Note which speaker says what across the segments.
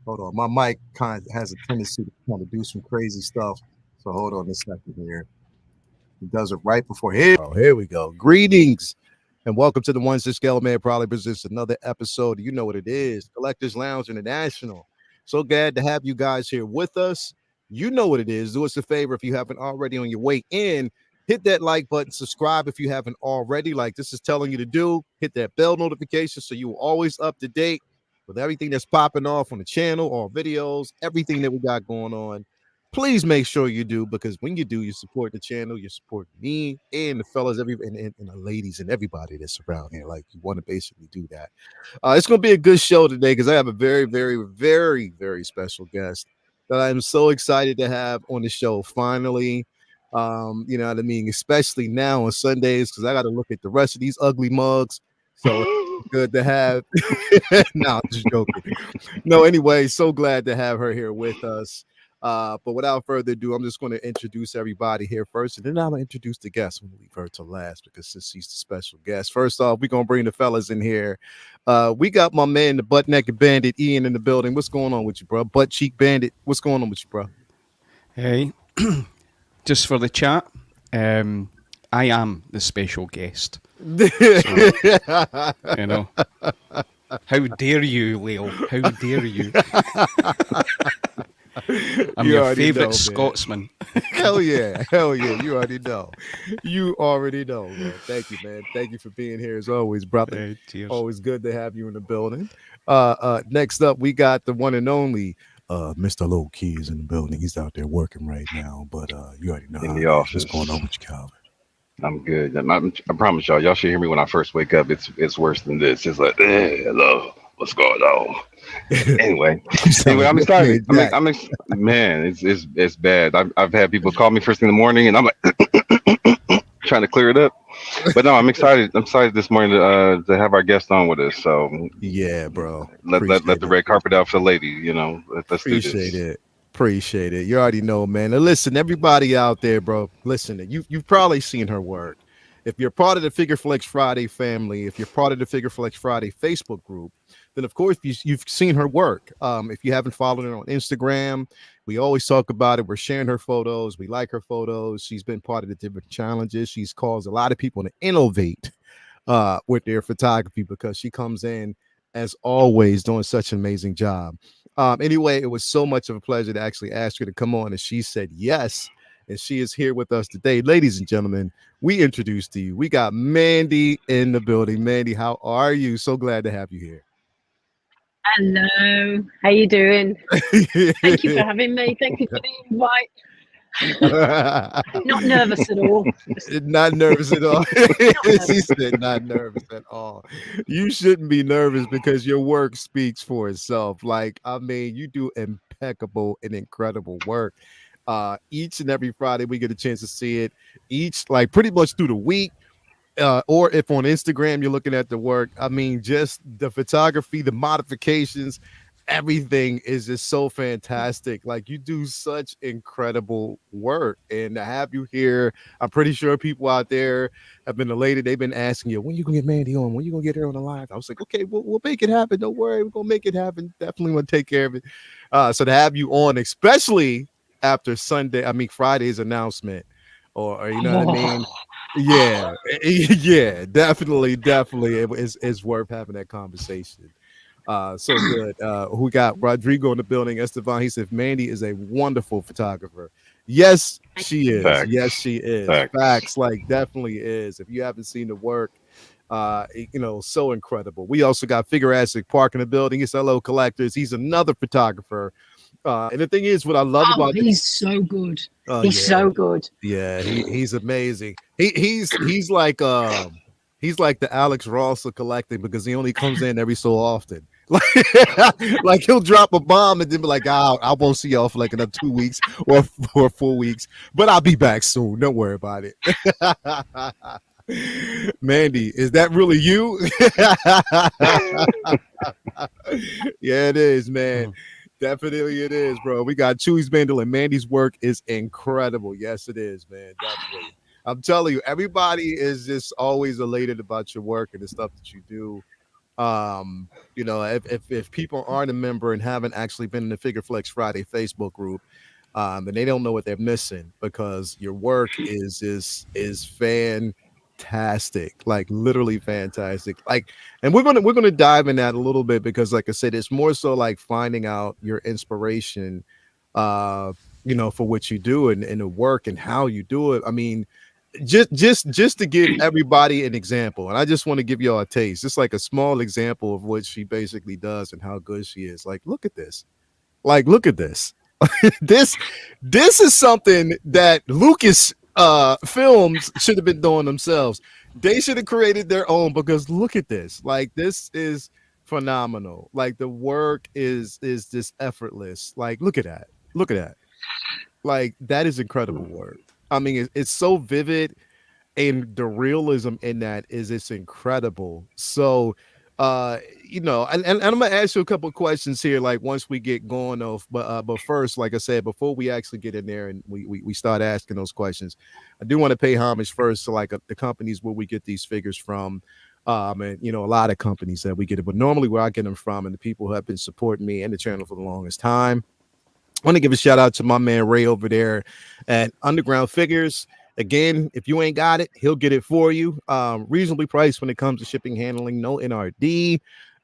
Speaker 1: Hold on, my mic kind of has a tendency to kind of do some crazy stuff. So hold on a second here. It does it right before here. Oh, here we go. Greetings and welcome to the Ones That Scale Man probably presents another episode. You know what it is, Collectors Lounge International. So glad to have you guys here with us. You know what it is. Do us a favor if you haven't already on your way in. Hit that like button, subscribe if you haven't already, like this is telling you to do. Hit that bell notification so you're always up to date with everything that's popping off on the channel, all videos, everything that we got going on. Please make sure you do, because when you do, you support the channel, you support me and the fellas, and the ladies and everybody that's around here. Like, you want to basically do that. It's going to be a good show today because I have a very, very, very, very special guest that I'm so excited to have on the show finally. You know what I mean? Especially now on Sundays, because I got to look at the rest of these ugly mugs. So it's good to have. No, I'm just joking. No, anyway, so glad to have her here with us. But without further ado, I'm just going to introduce everybody here first, and then I'm going to introduce the guest. I'm going to leave her to last because since she's the special guest. First off, we're going to bring the fellas in here. We got my man, the butt naked bandit, Ian, in the building. What's going on with you, bro? Butt cheek bandit. What's going on with you, bro?
Speaker 2: Hey, just for the chat, I am the special guest. So, you know, how dare you, Leo? How dare you? I'm your favorite Scotsman.
Speaker 1: Hell yeah. You already know. You already know, man. Thank you, man. Thank you for being here as always, brother.
Speaker 2: Cheers.
Speaker 1: Always good to have you in the building. Next up, we got the one and only Mr. Low Key is in the building. He's out there working right now, but you already know
Speaker 3: in the office.
Speaker 1: What's going on with you, Calvin?
Speaker 3: I'm good. I promise y'all should hear me when I first wake up. It's worse than this. It's like, hey, hello, what's going on? Anyway, I'm excited. Man, it's bad. I've had people call me first thing in the morning, and I'm like trying to clear it up. But no, I'm excited. I'm excited this morning to have our guest on with us. So
Speaker 1: yeah, bro.
Speaker 3: Let the red carpet out for the lady. You know, let's
Speaker 1: appreciate
Speaker 3: do this.
Speaker 1: it. Appreciate it. You already know, man. Now listen, everybody out there, bro. Listen, you've probably seen her work. If you're part of the Figure Flex Friday family, if you're part of the Figure Flex Friday Facebook group, then of course you've seen her work. If you haven't followed her on Instagram, we always talk about it. We're sharing her photos. We like her photos. She's been part of the different challenges. She's caused a lot of people to innovate with their photography because she comes in, as always, doing such an amazing job. Anyway, it was so much of a pleasure to actually ask her to come on, and she said yes, and she is here with us today. Ladies and gentlemen, we introduced to you. We got Mandy in the building. Mandy, how are you? So glad to have you here.
Speaker 4: Hello, how you doing? Thank you for having me. Thank you for the invite. Not nervous at all.
Speaker 1: Not nervous at all. She said not nervous at all. You shouldn't be nervous because your work speaks for itself. Like, I mean, you do impeccable and incredible work. Each and every Friday we get a chance to see it. Each, like, pretty much through the week. Or if on Instagram you're looking at the work, I mean, just the photography, the modifications, everything is just so fantastic. Like, you do such incredible work, and to have you here, I'm pretty sure people out there have been elated. They've been asking you, when you gonna get Mandy on? When you gonna get her on the live? I was like, okay, we'll make it happen. Don't worry, we're gonna make it happen. Definitely want to take care of it. So to have you on, especially after Friday's announcement, or you know what I mean? Yeah, definitely. It's worth having that conversation. So good. We got Rodrigo in the building. Esteban, he said Mandy is a wonderful photographer. Yes, she is.
Speaker 3: Facts.
Speaker 1: Yes, she is. Facts, like, definitely is. If you haven't seen the work, you know, so incredible. We also got Figurassic Park in the building. It's Hello Collectors. He's another photographer. And the thing is, what I love about
Speaker 4: he's so good. He's so good.
Speaker 1: Yeah, he's amazing. He's like the Alex Ross of collecting because he only comes in every so often. Like he'll drop a bomb and then be like, I won't see y'all for like another 2 weeks or 4 weeks, but I'll be back soon. Don't worry about it. Mandy, is that really you? Yeah, it is, man. Definitely it is, bro. We got Chewy's Vandal and Mandy's work is incredible. Yes, it is, man. Definitely. I'm telling you, everybody is just always elated about your work and the stuff that you do. If people aren't a member and haven't actually been in the Figure Flex Friday Facebook group, then they don't know what they're missing, because your work is fantastic, like literally fantastic. Like, and we're gonna dive in that a little bit, because like I said, it's more so like finding out your inspiration, for what you do and the work and how you do it. I mean, just to give everybody an example, and I just want to give y'all a taste, just like a small example of what she basically does and how good she is. Like, look at this. Like, look at this. This is something that Lucas films should have been doing themselves. They should have created their own, because look at this. Like, this is phenomenal. Like, the work is just effortless. Like, look at that. Look at that. Like, that is incredible work. I mean, it's so vivid, and the realism in that is it's incredible. So, and I'm gonna ask you a couple of questions here, like once we get going off. But first, like I said, before we actually get in there and we start asking those questions, I do want to pay homage first to like the companies where we get these figures from. And a lot of companies that we get it, but normally where I get them from, and the people who have been supporting me and the channel for the longest time. I want to give a shout out to my man Ray over there at Underground Figures. Again, if you ain't got it, he'll get it for you. Reasonably priced when it comes to shipping, handling, no NRD.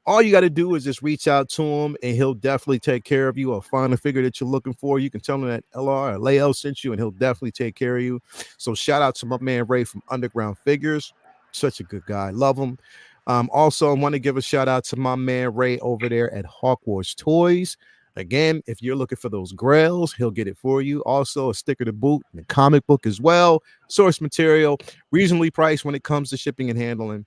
Speaker 1: All you got to do is just reach out to him, and he'll definitely take care of you or find a figure that you're looking for. You can tell him that LR or Lael sent you, and he'll definitely take care of you. So shout out to my man Ray from Underground Figures. Such a good guy. Love him. Also, I want to give a shout out to my man Ray over there at Hawkwarts Toys. Again, if you're looking for those grails, he'll get it for you. Also, a sticker to boot and a comic book as well. Source material, reasonably priced when it comes to shipping and handling.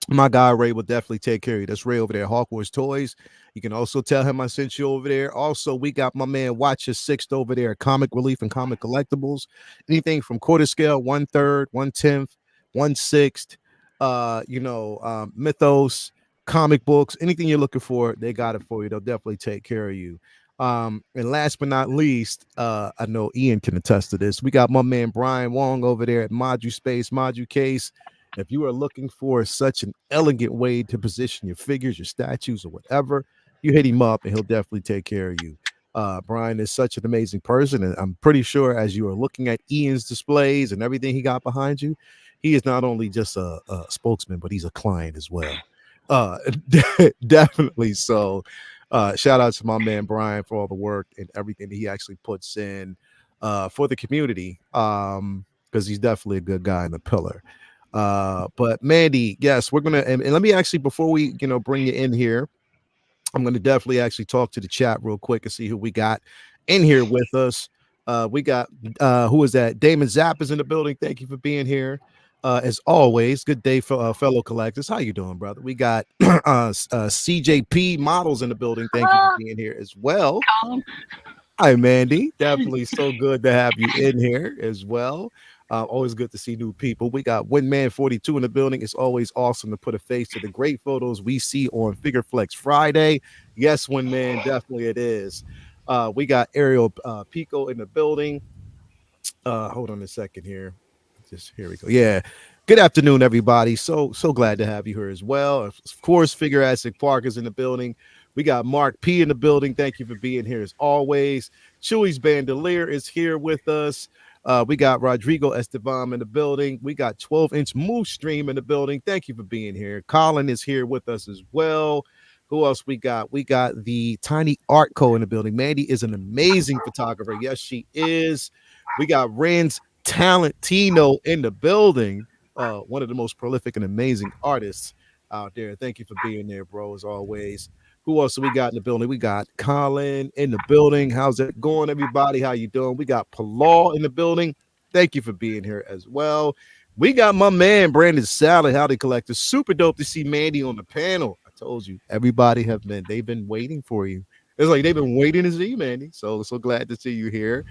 Speaker 1: My guy Ray will definitely take care of you. That's Ray over there, Hawkwarts Toys. You can also tell him I sent you over there. Also, we got my man Watcher Sixth over there, Comic Relief and Comic Collectibles. Anything from quarter scale, 1/3, 1/10, 1/6, Mythos, comic books, anything you're looking for, they got it for you. They'll definitely take care of you. And last but not least, I know Ian can attest to this. We got my man Brian Wong over there at Module Space, Module Case. If you are looking for such an elegant way to position your figures, your statues, or whatever, you hit him up and he'll definitely take care of you. Brian is such an amazing person, and I'm pretty sure as you are looking at Ian's displays and everything he got behind you, he is not only just a spokesman, but he's a client as well. Definitely. So shout out to my man Brian for all the work and everything that he actually puts in for the community, because he's definitely a good guy in the pillar. But Mandy, yes, we're gonna and let me actually, before we bring you in here, I'm gonna definitely actually talk to the chat real quick and see who we got in here with us. We got who is that? Damon Zapp is in the building. Thank you for being here. As always, good day for fellow collectors. How you doing, brother? We got CJP Models in the building. Thank you for being here as well. Hi, Mandy. Definitely so good to have you in here as well. Always good to see new people. We got Winman42 in the building. It's always awesome to put a face to the great photos we see on Figure Flex Friday. Yes, Winman, definitely it is. We got Ariel Pico in the building. Hold on a second here. Here we go. Yeah. Good afternoon, everybody. So glad to have you here as well. Of course, Figure Astic Park is in the building. We got Mark P in the building. Thank you for being here as always. Chewy's Bandolier is here with us. We got Rodrigo Esteban in the building. We got 12-inch Moose Stream in the building. Thank you for being here. Colin is here with us as well. Who else we got? We got the Tiny Art Co in the building. Mandy is an amazing photographer. Yes, she is. We got Ren's Talentino in the building. One of the most prolific and amazing artists out there. Thank you for being there, bro, as always. Who else we got in the building? We got Colin in the building. How's it going, everybody? How you doing? We got Palal in the building. Thank you for being here as well. We got my man Brandon Salad, Howdy Collector. Super dope to see Mandy on the panel. I told you, everybody they've been waiting for you. It's like they've been waiting to see you, Mandy. So glad to see you here.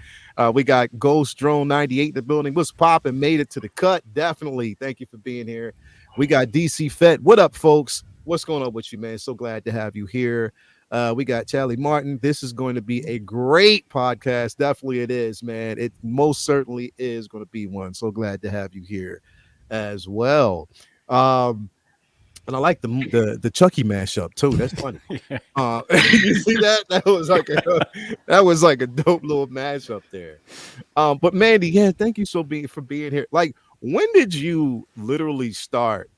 Speaker 1: We got Ghost Drone 98 in the building. What's popping? Made it to the cut. Definitely. Thank you for being here. We got DC Fett. What up, folks? What's going on with you, man? So glad to have you here. We got Charlie Martin. This is going to be a great podcast. Definitely it is, man. It most certainly is going to be one. So glad to have you here as well. And I like the Chucky mashup too. That's funny. You see that? That was like a dope little mashup there. But Mandy, yeah, thank you for being here. Like, when did you literally start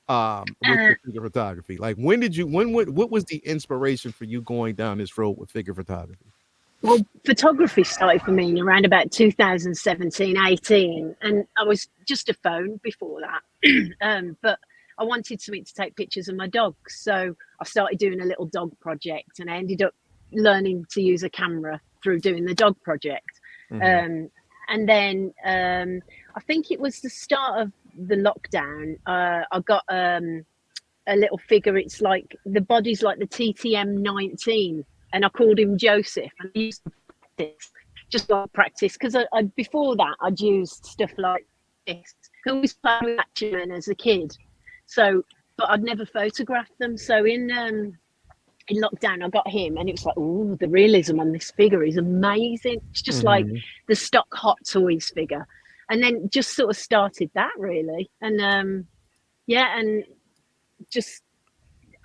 Speaker 1: with figure photography? Like, what was the inspiration for you going down this road with figure photography?
Speaker 4: Well, photography started for me around about 2017, 18, and I was just a phone before that. But I wanted something to take pictures of my dogs, so I started doing a little dog project, and I ended up learning to use a camera through doing the dog project. Mm-hmm. And then I think it was the start of the lockdown. I got a little figure. It's like the body's like the TTM 19, and I called him Joseph. And I used to practice, just like practice, because I before that I'd used stuff like this. I always played with action as a kid. So, but I'd never photographed them. So in lockdown, I got him, and it was like, oh, the realism on this figure is amazing. It's just like the stock Hot Toys figure, and then just sort of started that really, and and just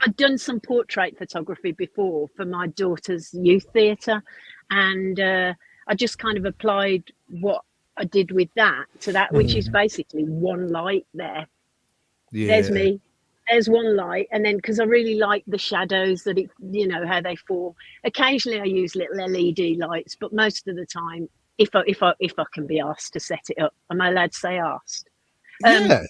Speaker 4: I'd done some portrait photography before for my daughter's youth theatre, and I just kind of applied what I did with that to that, which is basically one light there. Yeah. There's me. There's one light, and then because I really like the shadows that how they fall. Occasionally, I use little LED lights, but most of the time, if I can be asked to set it up, am I allowed to say asked?
Speaker 1: Yeah.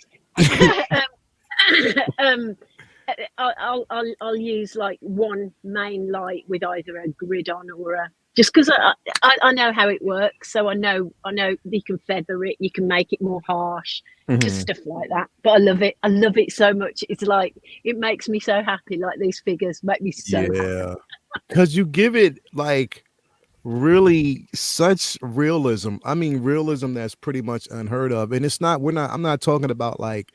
Speaker 4: I'll use like one main light with either a grid on or a. Just because I know how it works, so I know you can feather it, you can make it more harsh, just stuff like that. But I love it so much. It's like it makes me so happy. Like these figures make me so happy.
Speaker 1: Because you give it like really such realism. I mean, realism that's pretty much unheard of. And I'm not talking about like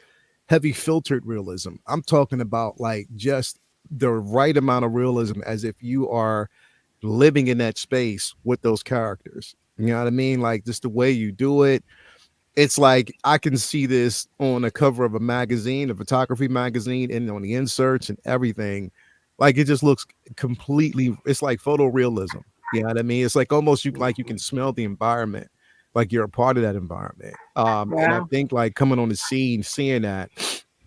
Speaker 1: heavy filtered realism. I'm talking about like just the right amount of realism, as if you are living in that space with those characters. You know what I mean? Like just the way you do it. It's like I can see this on the cover of a magazine, a photography magazine, and on the inserts and everything. Like it just looks completely, it's like photorealism. You know what I mean? It's like almost you can smell the environment, like you're a part of that environment. And I think like coming on the scene, seeing that,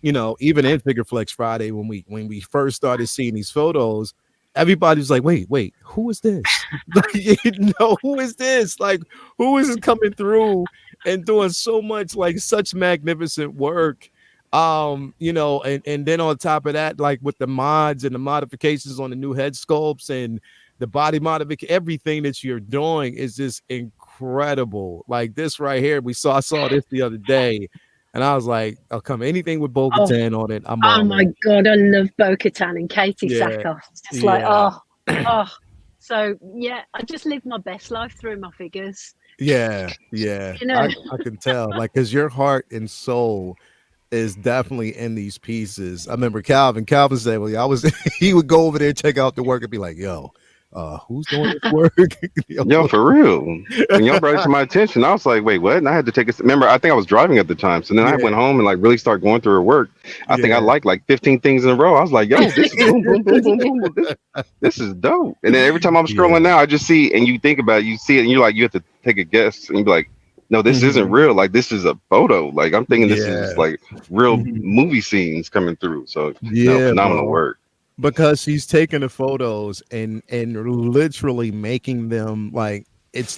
Speaker 1: even in Figure Flex Friday, when we first started seeing these photos, everybody's like, wait, who is this? Who is this? Like, who is coming through and doing so much, like such magnificent work? And then on top of that, like with the mods and the modifications on the new head sculpts and the body modification, everything that you're doing is just incredible. Like this right here, I saw this the other day. And I was like, "I'll come anything with Bo-Katan on it." I'm
Speaker 4: on. Oh my god, I love Bo-Katan and Katie Sackhoff. It's like, So yeah, I just live my best life through my figures.
Speaker 1: Yeah. I can tell, like, because your heart and soul is definitely in these pieces. I remember Calvin said, "Well, he would go over there, check out the work, and be like, yo." Who's doing this work?
Speaker 3: Yo, for real. When y'all brought it to my attention, I was like, wait, what? And I had to take remember, I think I was driving at the time. So then I went home and like really started going through her work. I think I liked like 15 things in a row. I was like, yo, this is boom, boom, boom, boom, boom. This is dope. And then every time I'm scrolling now, I just see, and you think about it, you see it, and you're like, you have to take a guess, and you be like, no, this isn't real. Like this is a photo. Like I'm thinking this is like real movie scenes coming through. So phenomenal work.
Speaker 1: Because he's taking the photos and literally making them like it's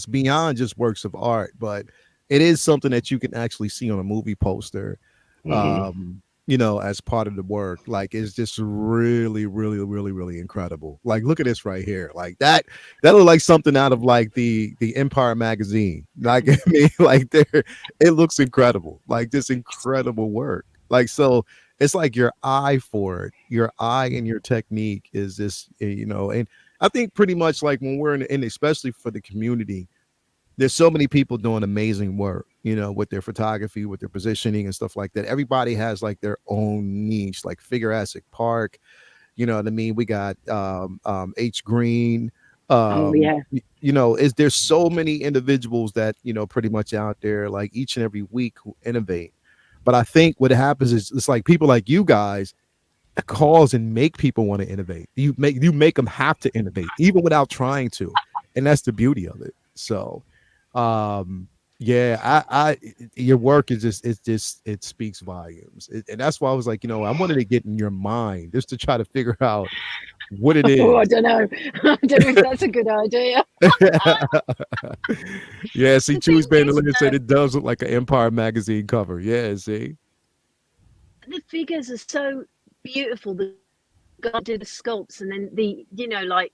Speaker 1: beyond just works of art, but it is something that you can actually see on a movie poster, as part of the work. Like it's just really, really, really, really incredible. Like look at this right here. Like that looked like something out of like the Empire magazine. Like I mean, like it looks incredible. Like this incredible work. Like so. it's like your eye for it, your eye and your technique is this, and I think pretty much like when we're in especially for the community, there's so many people doing amazing work, with their photography, with their positioning and stuff like that. Everybody has like their own niche, like Figurassic Park, you know what I mean? We got H Green.
Speaker 4: Oh yeah.
Speaker 1: Is there's so many individuals that, pretty much out there like each and every week who innovate. But I think what happens is it's like people like you guys cause and make people want to innovate. You make them have to innovate even without trying to. And that's the beauty of it. So I your work is it speaks volumes. And that's why I was like, I wanted to get in your mind just to try to figure out what it is.
Speaker 4: Oh, I don't know. I don't know if that's a good idea.
Speaker 1: Yeah, see, Chew's Panelist said it does look like an Empire magazine cover. Yeah, see.
Speaker 4: The figures are so beautiful. The guy did the sculpts, and then the like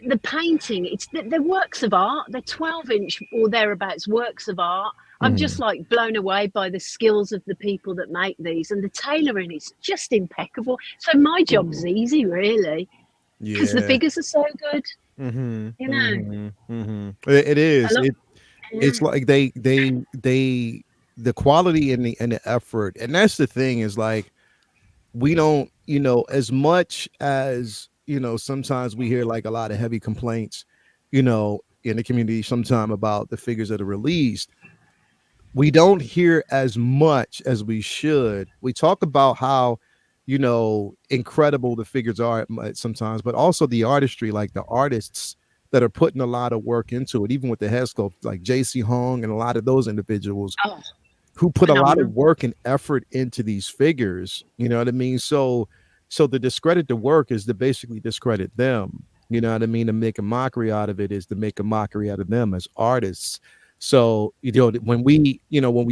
Speaker 4: the painting. They're works of art. They're 12-inch or thereabouts works of art. I'm just like blown away by the skills of the people that make these, and the tailoring is just impeccable. So my job's easy, really, because the figures are so good.
Speaker 1: It is. It's like they the quality and the effort, and that's the thing is like we don't, as much as sometimes we hear like a lot of heavy complaints, in the community sometime about the figures that are released. We don't hear as much as we should. We talk about how, incredible the figures are sometimes, but also the artistry, like the artists that are putting a lot of work into it, even with the head sculpt, like JC Hong and a lot of those individuals who put a lot of work and effort into these figures. You know what I mean? So to discredit the work is to basically discredit them. You know what I mean? To make a mockery out of it is to make a mockery out of them as artists. So, when we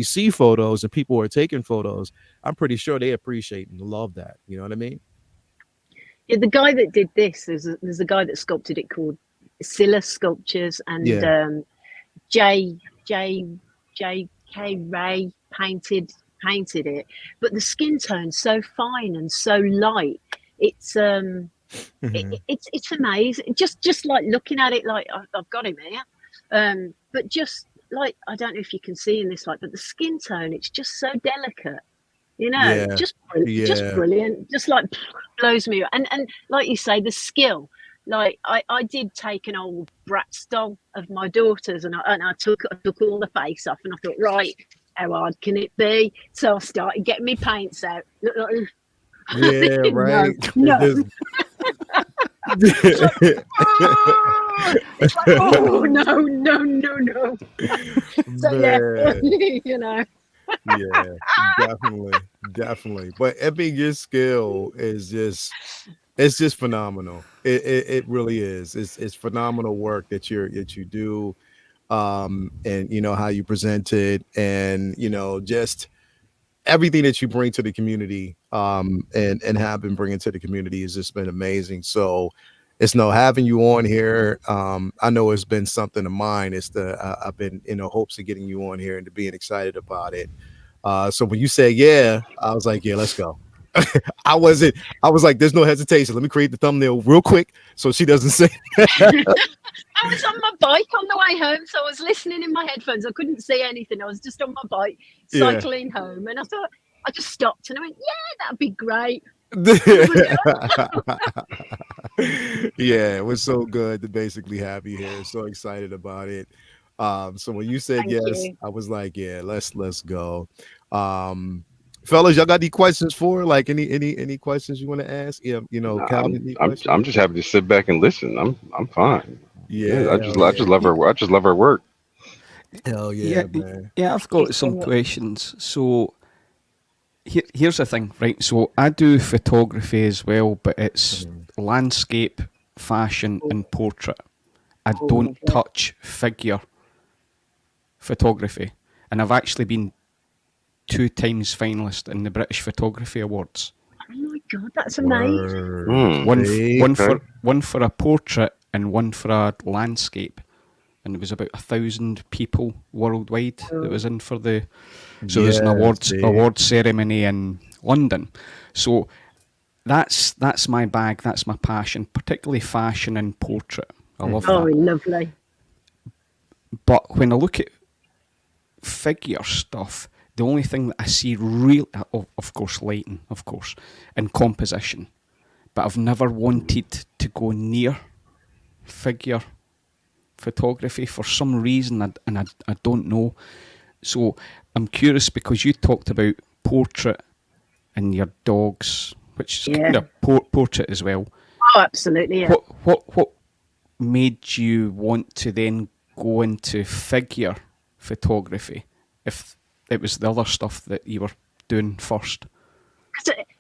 Speaker 1: see photos and people are taking photos, I'm pretty sure they appreciate and love that. You know what I mean?
Speaker 4: Yeah, the guy that did this, there's a guy that sculpted it called Scylla Sculptures, and J.K. Ray painted it, but the skin tone's so fine and so light. It's it's amazing. Just like looking at it, like I've got him here, but just like I don't know if you can see in this light, but the skin tone, it's just so delicate. Just brilliant. Just like blows me. And like you say, the skill. Like I did take an old Bratz doll of my daughter's, and I took all the face off, and I thought, right, how hard can it be? So I started getting my paints out.
Speaker 1: Yeah, right.
Speaker 4: No. It's like, oh no. So
Speaker 1: Man. Yeah, definitely. But I mean, your skill is just phenomenal. It really is. It's phenomenal work that you do, and how you present it, and just everything that you bring to the community, and have been bringing to the community has just been amazing. So it's having you on here. I know it's been something of mine. I've been in hopes of getting you on here and to being excited about it. So when you say yeah, I was like, yeah, let's go. I was like, there's no hesitation. Let me create the thumbnail real quick so she doesn't say.
Speaker 4: I was on my bike on the way home, so I was listening in my headphones. I couldn't see anything. I was just on my bike cycling home, and I thought, I just stopped and I went, yeah, that'd be great.
Speaker 1: Yeah, it was so good to basically have you here. So excited about it. So when you said I was like, yeah, let's go. Fellas, y'all got any questions for like any questions you want to ask? Calvin,
Speaker 3: I'm just happy to sit back and listen. I'm fine.
Speaker 1: Yeah,
Speaker 3: I just love her. I just love her work.
Speaker 1: Hell yeah, man.
Speaker 2: Yeah, I've got some questions. So here's the thing, right? So I do photography as well, but it's landscape, fashion, and portrait. I don't touch figure photography, and I've actually been 2 times finalist in the British Photography Awards.
Speaker 4: Oh my god, that's amazing!
Speaker 2: One for a portrait and one for a landscape, and it was about 1,000 people worldwide that was in for the. So there's an awards ceremony in London. So that's my bag, that's my passion, particularly fashion and portrait. I love
Speaker 4: Oh,
Speaker 2: that.
Speaker 4: lovely.
Speaker 2: But when I look at figure stuff, the only thing that I see real, of course, lighting, of course, and composition, but I've never wanted to go near figure photography for some reason, I don't know. So I'm curious, because you talked about portrait and your dogs, which is kind of portrait as well.
Speaker 4: Oh, absolutely. Yeah.
Speaker 2: What made you want to then go into figure photography if it was the other stuff that you were doing first?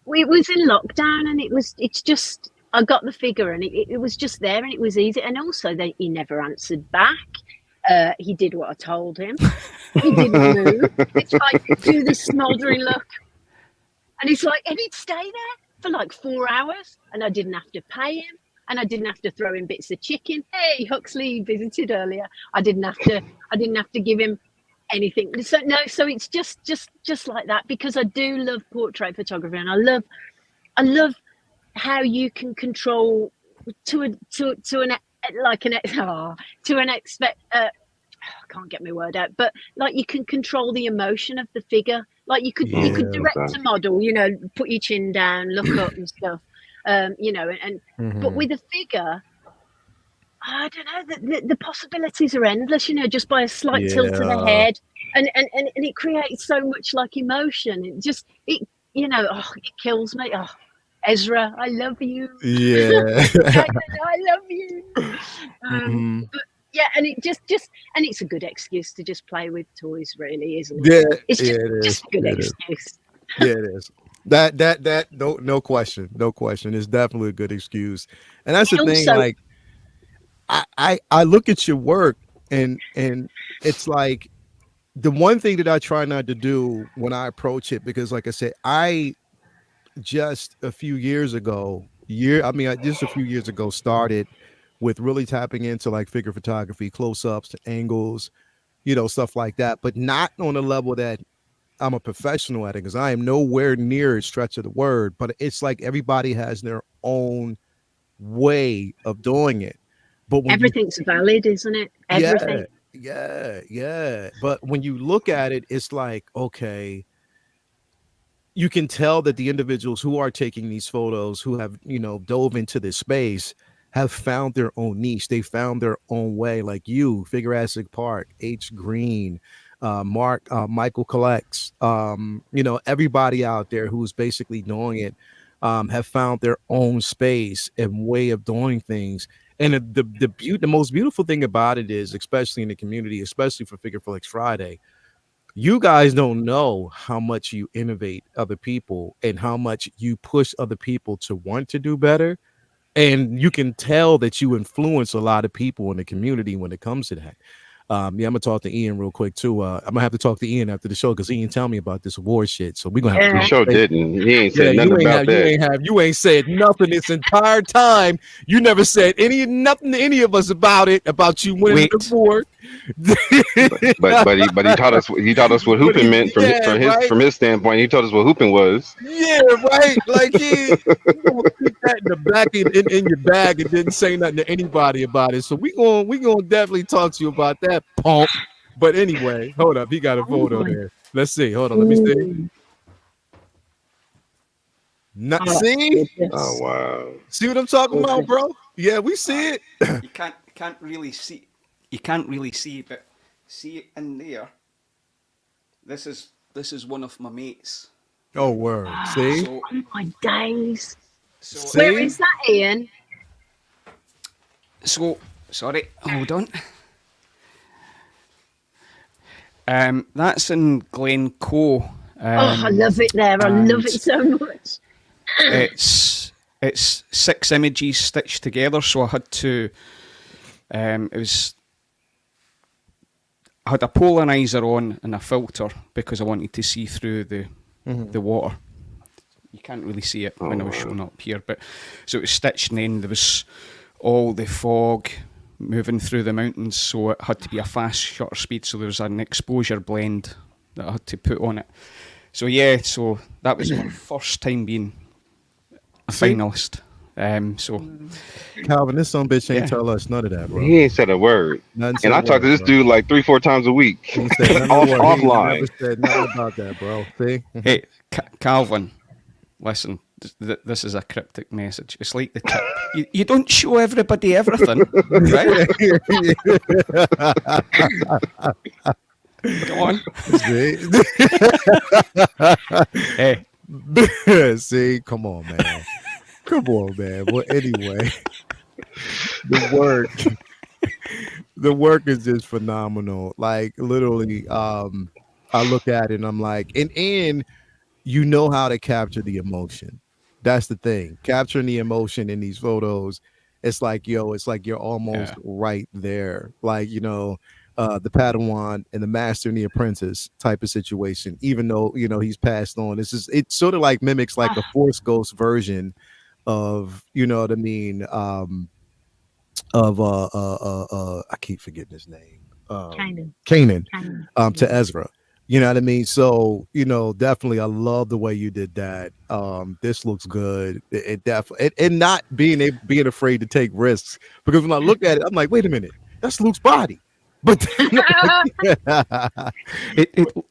Speaker 4: We was in lockdown, and it's just, I got the figure, and it was just there, and it was easy. And also, he never answered back. He did what I told him. He didn't move. It's like, do this smoldering look, and it's like, and he'd stay there for like 4 hours, and I didn't have to pay him, and I didn't have to throw in bits of chicken. Hey, Huxley visited earlier. I didn't have to give him anything. So it's just like that, because I do love portrait photography, and I love how you can control I can't get my word out, but like you can control the emotion of the figure. Like you could direct a model, put your chin down, look up and stuff, but with a figure, I don't know, the possibilities are endless, just by a slight tilt of the head, and it creates so much like emotion. It kills me. Oh, Ezra, I love you.
Speaker 1: Yeah.
Speaker 4: I love you. But yeah, and it just and it's a good excuse to just play with toys, really, isn't it?
Speaker 1: Yeah,
Speaker 4: it's
Speaker 1: it
Speaker 4: just a good
Speaker 1: is.
Speaker 4: excuse.
Speaker 1: Yeah, it is. That no question. It's definitely a good excuse. And that's the thing, like I look at your work, and it's like the one thing that I try not to do when I approach it, because like I said, I just a few years ago started with really tapping into like figure photography, close-ups, angles, stuff like that, but not on a level that I'm a professional at it, because I am nowhere near a stretch of the word. But it's like everybody has their own way of doing it. But when
Speaker 4: everything's valid, isn't it? Everything.
Speaker 1: Yeah. But when you look at it, it's like, okay, you can tell that the individuals who are taking these photos, who have, dove into this space, have found their own niche. They found their own way. Like you, Figurassic Park, H. Green, Michael Collects, everybody out there who's basically doing it, have found their own space and way of doing things. And the most beautiful thing about it is, especially in the community, especially for Figure Flex Friday, you guys don't know how much you innovate other people and how much you push other people to want to do better. And you can tell that you influence a lot of people in the community when it comes to that. I'm gonna talk to Ian real quick too. I'm gonna have to talk to Ian after the show, because Ian tell me about this award shit. So we're gonna have to.
Speaker 3: He sure didn't. He ain't said nothing about that.
Speaker 1: You ain't said nothing this entire time. You never said nothing to any of us about you winning the award.
Speaker 3: but he taught us what hooping meant from his standpoint. He taught us what hooping was.
Speaker 1: Yeah, right. Like he keep that in the back in your bag and didn't say nothing to anybody about it. So we gonna definitely talk to you about that, punk. But anyway, hold up. He got a photo there. Let's see. Hold on. Let me see. See?
Speaker 3: Oh wow.
Speaker 1: See what I'm talking about, bro? Yeah, we see it.
Speaker 2: You can't really see. You can't really see, but see it in there. This is one of my mates.
Speaker 1: Oh, word. See?
Speaker 4: Oh my days.
Speaker 2: So,
Speaker 4: where is that, Ian?
Speaker 2: So, sorry, hold on. That's in Glencoe.
Speaker 4: I love it there. I love it so much.
Speaker 2: It's 6 images stitched together, so I had to. I had a polarizer on and a filter because I wanted to see through the water. You can't really see it when I was showing up here, but so it was stitched, and then there was all the fog moving through the mountains, so it had to be a fast shutter speed. So there was an exposure blend that I had to put on it. So yeah, so that was my first time being a finalist. So
Speaker 1: Calvin, this son bitch ain't
Speaker 2: Yeah.
Speaker 1: tell us none of that, bro.
Speaker 3: He ain't said a word.
Speaker 1: Nothing said
Speaker 3: And I
Speaker 1: a
Speaker 3: talk to
Speaker 1: word,
Speaker 3: this
Speaker 1: bro.
Speaker 3: dude like 3-4 times a week.
Speaker 1: He ain't said nothing
Speaker 3: Off-
Speaker 1: word. He ain't
Speaker 3: offline.
Speaker 1: never said nothing about that, bro. See?
Speaker 2: hey, Calvin, listen, this is a cryptic message. It's like the tip. You don't show everybody everything, right? Come on. Hey,
Speaker 1: See, come on, man. Come on, man. Well, anyway, the work is just phenomenal. Like literally, I look at it and I'm like, and you know how to capture the emotion. That's the thing. Capturing the emotion in these photos, it's like, it's like you're almost right there. Like, the Padawan and the master and the apprentice type of situation, even though, he's passed on. It sort of like mimics like a Force Ghost version of, you know what I mean? Of I keep forgetting his name. Kanan to Ezra. You know what I mean? So, definitely I love the way you did that. This looks good. It definitely and not being afraid to take risks, because when I look at it, I'm like, wait a minute, that's Luke's body. But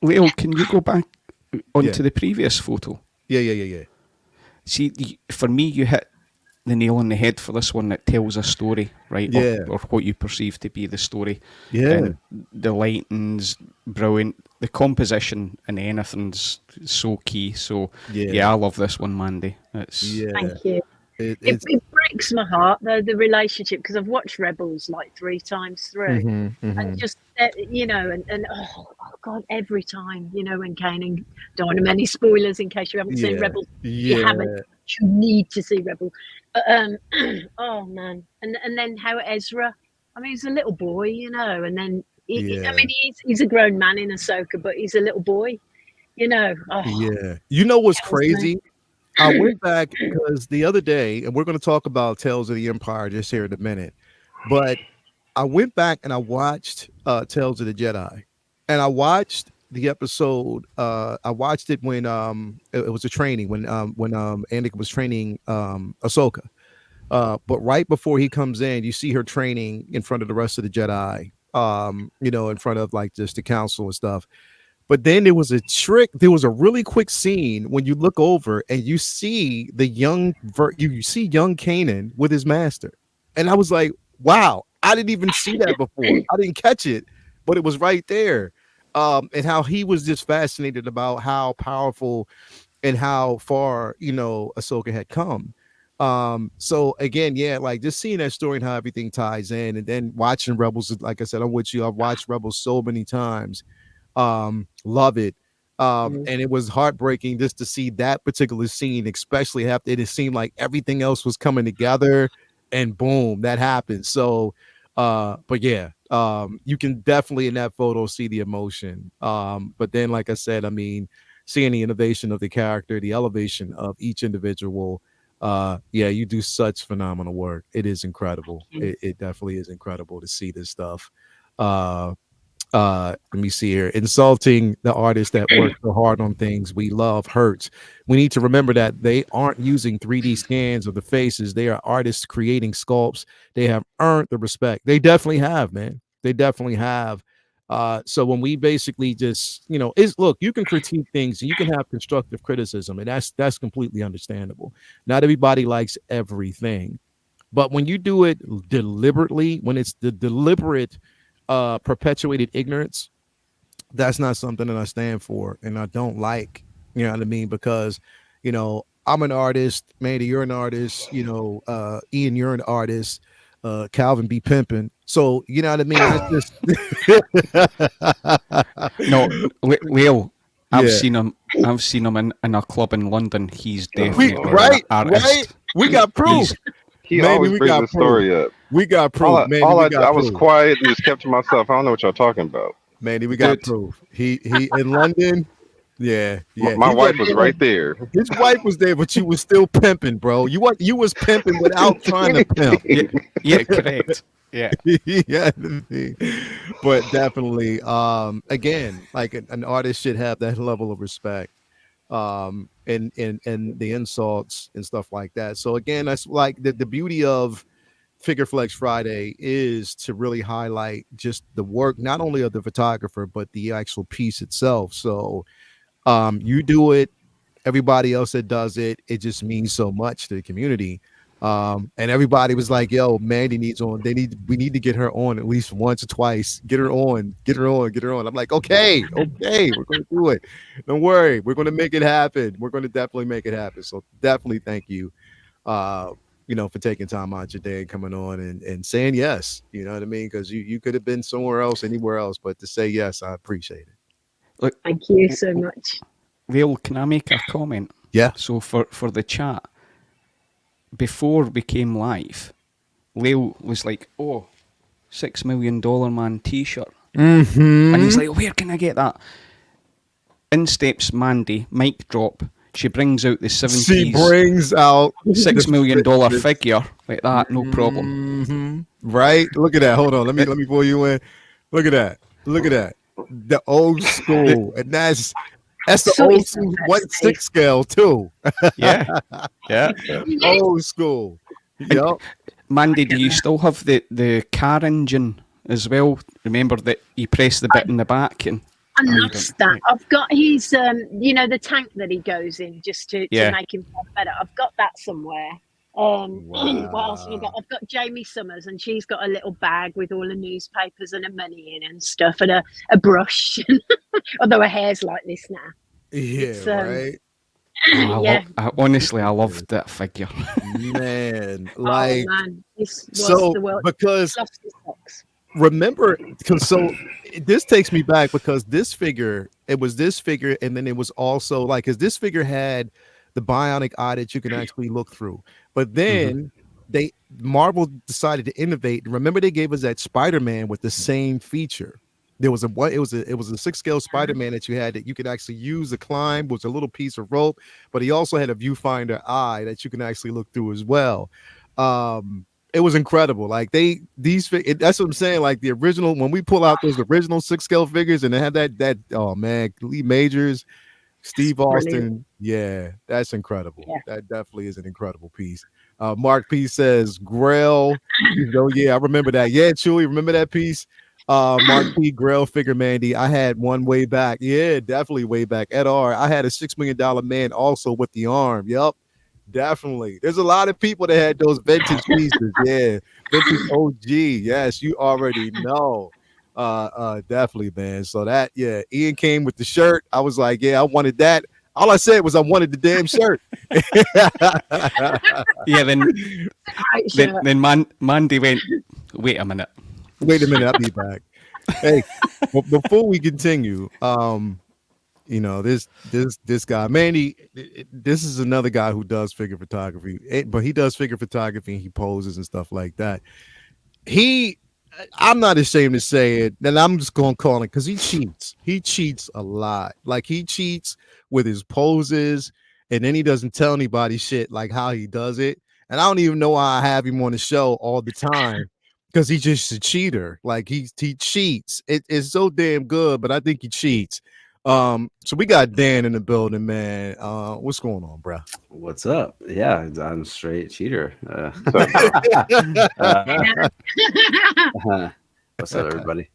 Speaker 2: Leo, can you go back onto the previous photo?
Speaker 1: Yeah.
Speaker 2: See, for me, you hit the nail on the head for this one. That tells a story, right?
Speaker 1: Yeah.
Speaker 2: Or what you perceive to be the story.
Speaker 1: Yeah.
Speaker 2: And the lighting's brilliant. The composition and anything's so key. So yeah, I love this one, Mandy.
Speaker 4: Thank you. It breaks my heart, though, the relationship, because I've watched Rebels like 3 times through, and just and oh god, every time, when Kanan, don't want many spoilers in case you haven't seen Rebels. You haven't. You need to see Rebels. Oh man, and then how Ezra, I mean, he's a little boy, and then I mean, he's a grown man in Ahsoka, but he's a little boy,
Speaker 1: what's crazy? I went back because the other day, and we're going to talk about Tales of the Empire just here in a minute, but I went back and I watched Tales of the Jedi, and I watched the episode. I watched it when it was a training when Anakin was training Ahsoka. But right before he comes in, you see her training in front of the rest of the Jedi, in front of like just the council and stuff. But then there was a trick. There was a really quick scene when you look over and you see you see young Kanan with his master. And I was like, wow, I didn't even see that before. I didn't catch it, but it was right there. And how he was just fascinated about how powerful and how far, Ahsoka had come. So again, like just seeing that story and how everything ties in, and then watching Rebels, like I said, I'm with you. I've watched Rebels so many times. Love it. And it was heartbreaking just to see that particular scene, especially after it seemed like everything else was coming together, and boom, that happened. So, but yeah, you can definitely in that photo see the emotion. But then, like I said, I mean, seeing the innovation of the character, the elevation of each individual. You do such phenomenal work. It is incredible. It definitely is incredible to see this stuff. Let me see here. Insulting the artists that work so hard on things we love hurts. We need to remember that they aren't using 3D scans of the faces. They are artists creating sculpts. They have earned the respect. They definitely have, man. They definitely have. So when we basically just, look, you can critique things and you can have constructive criticism, and that's completely understandable. Not everybody likes everything, but when you do it deliberately, when it's the deliberate perpetuated ignorance, that's not something that I stand for, and I don't like. You know what I mean? Because I'm an artist, Mandy, you're an artist, Ian, you're an artist, Calvin be pimping. So you know what I mean? It's just
Speaker 2: no, Leo, I've seen him in a club in London. He's definitely
Speaker 1: right.
Speaker 2: We
Speaker 1: got proof.
Speaker 3: He always brings the story up.
Speaker 1: We got proof.
Speaker 3: I was quiet and just kept to myself. I don't know what y'all talking about.
Speaker 1: Mandy, we got proof. He in London. Yeah.
Speaker 3: My wife was right there.
Speaker 1: His wife was there, but you was still pimping, bro. You was pimping without trying to pimp.
Speaker 2: Yeah, correct. Yeah.
Speaker 1: But definitely, again, like an artist should have that level of respect. and the insults and stuff like that. So again, that's like the beauty of Figure Flex Friday is to really highlight just the work, not only of the photographer, but the actual piece itself. So you do it, everybody else that does it, it just means so much to the community. And everybody was like, yo, Mandy needs on. We need to get her on at least once or twice. Get her on. I'm like, okay, we're gonna do it. Don't worry, we're gonna make it happen. We're gonna definitely make it happen. So definitely thank you, for taking time out your day and coming on and saying yes. You know what I mean? Because you could have been somewhere else, anywhere else, but to say yes, I appreciate it.
Speaker 2: Look,
Speaker 4: Thank you so much.
Speaker 2: Will, can I make a comment?
Speaker 1: Yeah.
Speaker 2: So for the chat, before we came live, Leo was like, "Oh, $6 million man T-shirt," and he's like, "Where can I get that?" In steps Mandy, mic drop. She brings out the 70s.
Speaker 1: She brings out
Speaker 2: $6 million figure like that, no problem.
Speaker 1: Right? Look at that. Hold on. Let me pull you in. Look at that. The old school, and that's the old school 1/6 scale too.
Speaker 2: Yeah.
Speaker 1: Old school. Yep.
Speaker 2: Mandy, do you still have the car engine as well? Remember that you press the bit in the back and
Speaker 4: lost that. I've got his, the tank that he goes in just to make him feel better. I've got that somewhere. What else have I got? I've got Jamie Summers, and she's got a little bag with all the newspapers and her money in and stuff, and a brush. Although her hair's like this now.
Speaker 1: Yeah, right.
Speaker 2: I honestly loved that figure.
Speaker 1: Man,
Speaker 4: this was the world.
Speaker 1: Because remember, so this takes me back because this figure, and then it was also like, because this figure had the bionic eye that you can actually look through. But then Marvel decided to innovate. Remember, they gave us that Spider-Man with the same feature. It was a 6 scale Spider-Man that you had that you could actually use to climb, was a little piece of rope, but he also had a viewfinder eye that you can actually look through as well. It was incredible. Like that's what I'm saying. Like the original, when we pull out those original 6 scale figures and they had that oh man, Lee Majors, Steve Austin. Brilliant. Yeah, that's incredible. Yeah. That definitely is an incredible piece. Mark P says Grail. I remember that. Yeah, Chewy, remember that piece? Mark P. Grail figure, Mandy. I had one way back. Yeah, definitely way back. Ed R. I had a $6 million man also with the arm. Yep, definitely. There's a lot of people that had those vintage pieces. Yeah, vintage OG. Yes, you already know. Definitely, man. So that, Ian came with the shirt. I was like, I wanted that. All I said was I wanted the damn shirt.
Speaker 2: Then Mandy went, wait a minute,
Speaker 1: I'll be back. Hey, before we continue, this guy, Mandy, this is another guy who does figure photography, but he does figure photography and he poses and stuff like that. I'm not ashamed to say it, and I'm just going to call it because he cheats. He cheats a lot. Like he cheats with his poses, and then he doesn't tell anybody shit like how he does it. And I don't even know why I have him on the show all the time because he's just a cheater. Like he cheats. It's so damn good, but I think he cheats. So we got Dan in the building, man. What's going on, bro?
Speaker 5: What's up? Yeah, I'm a straight cheater. What's up, everybody?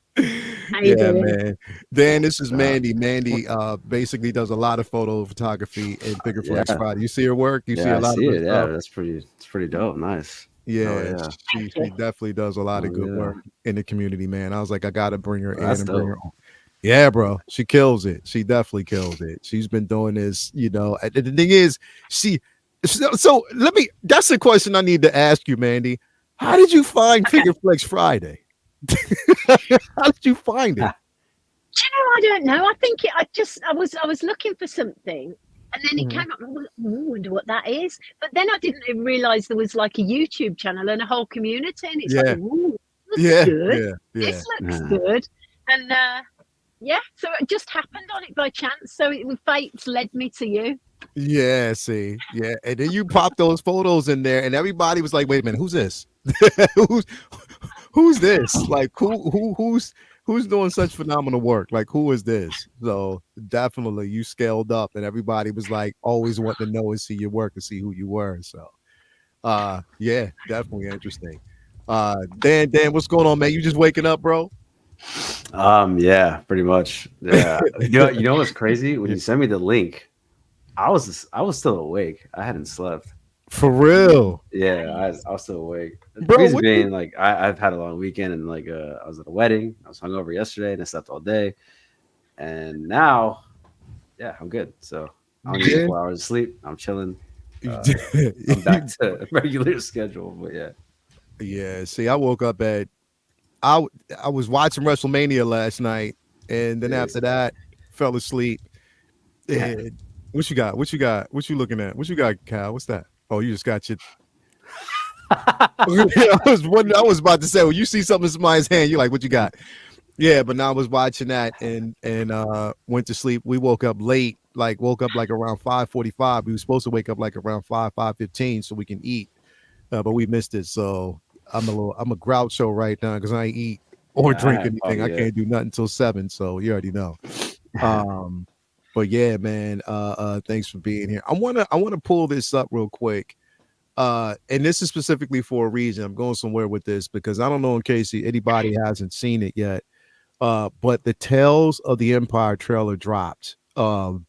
Speaker 1: Yeah, man. Dan, this is Mandy. Mandy basically does a lot of photo photography and Figure Flex Friday. You see her work? You see a lot of it.
Speaker 5: Yeah, it's pretty dope. Nice.
Speaker 1: Yeah, she definitely does a lot of good work in the community, man. I was like, I gotta bring her in and bring her on. Yeah, bro. She kills it. She definitely kills it. She's been doing this, The thing is, so let me, that's the question I need to ask you, Mandy. How did you find Figure Flex Friday? How did you find it?
Speaker 4: I don't know. I think I was looking for something, and then it came up. I wonder what that is. But then I didn't even realize there was like a YouTube channel and a whole community, and it's like, this looks good. This looks good, and so it just happened on it by chance. So fate's led me to you.
Speaker 1: Yeah, see, and then you pop those photos in there, and everybody was like, "Wait a minute, who's this? who's this? Like, who's who's doing such phenomenal work? Like, who is this? So definitely you scaled up, and everybody was like always wanting to know and see your work and see who you were. So yeah, definitely interesting. Dan, what's going on, man? You just waking up, bro?
Speaker 5: Yeah, pretty much. Yeah. You know what's crazy? When you sent me the link, I was still awake. I hadn't slept.
Speaker 1: For real?
Speaker 5: Yeah, I was still awake.
Speaker 1: Bro,
Speaker 5: The reason
Speaker 1: what
Speaker 5: being, like, I've had a long weekend, and like I was at a wedding. I was hungover yesterday, and I slept all day. And now, yeah, I'm good. So I only need 4 hours of sleep. I'm chilling. I'm back to regular schedule. But yeah.
Speaker 1: Yeah. See, I woke up at I was watching WrestleMania last night, and then after that, fell asleep. And what you got? What you got? What you looking at? What you got, Cal? What's that? Oh, you just got your. I was about to say, well, you see something in somebody's hand, you're like, what you got? Yeah, but now I was watching that and went to sleep. We woke up late, woke up like around 5:45. We were supposed to wake up like around 5:15 so we can eat, but we missed it. So I'm a Groucho right now because I ain't eat or drink anything. I can't do nothing until 7. So you already know. But yeah, man. Thanks for being here. I wanna pull this up real quick. And this is specifically for a reason. I'm going somewhere with this because I don't know in case anybody hasn't seen it yet. But the Tales of the Empire trailer dropped a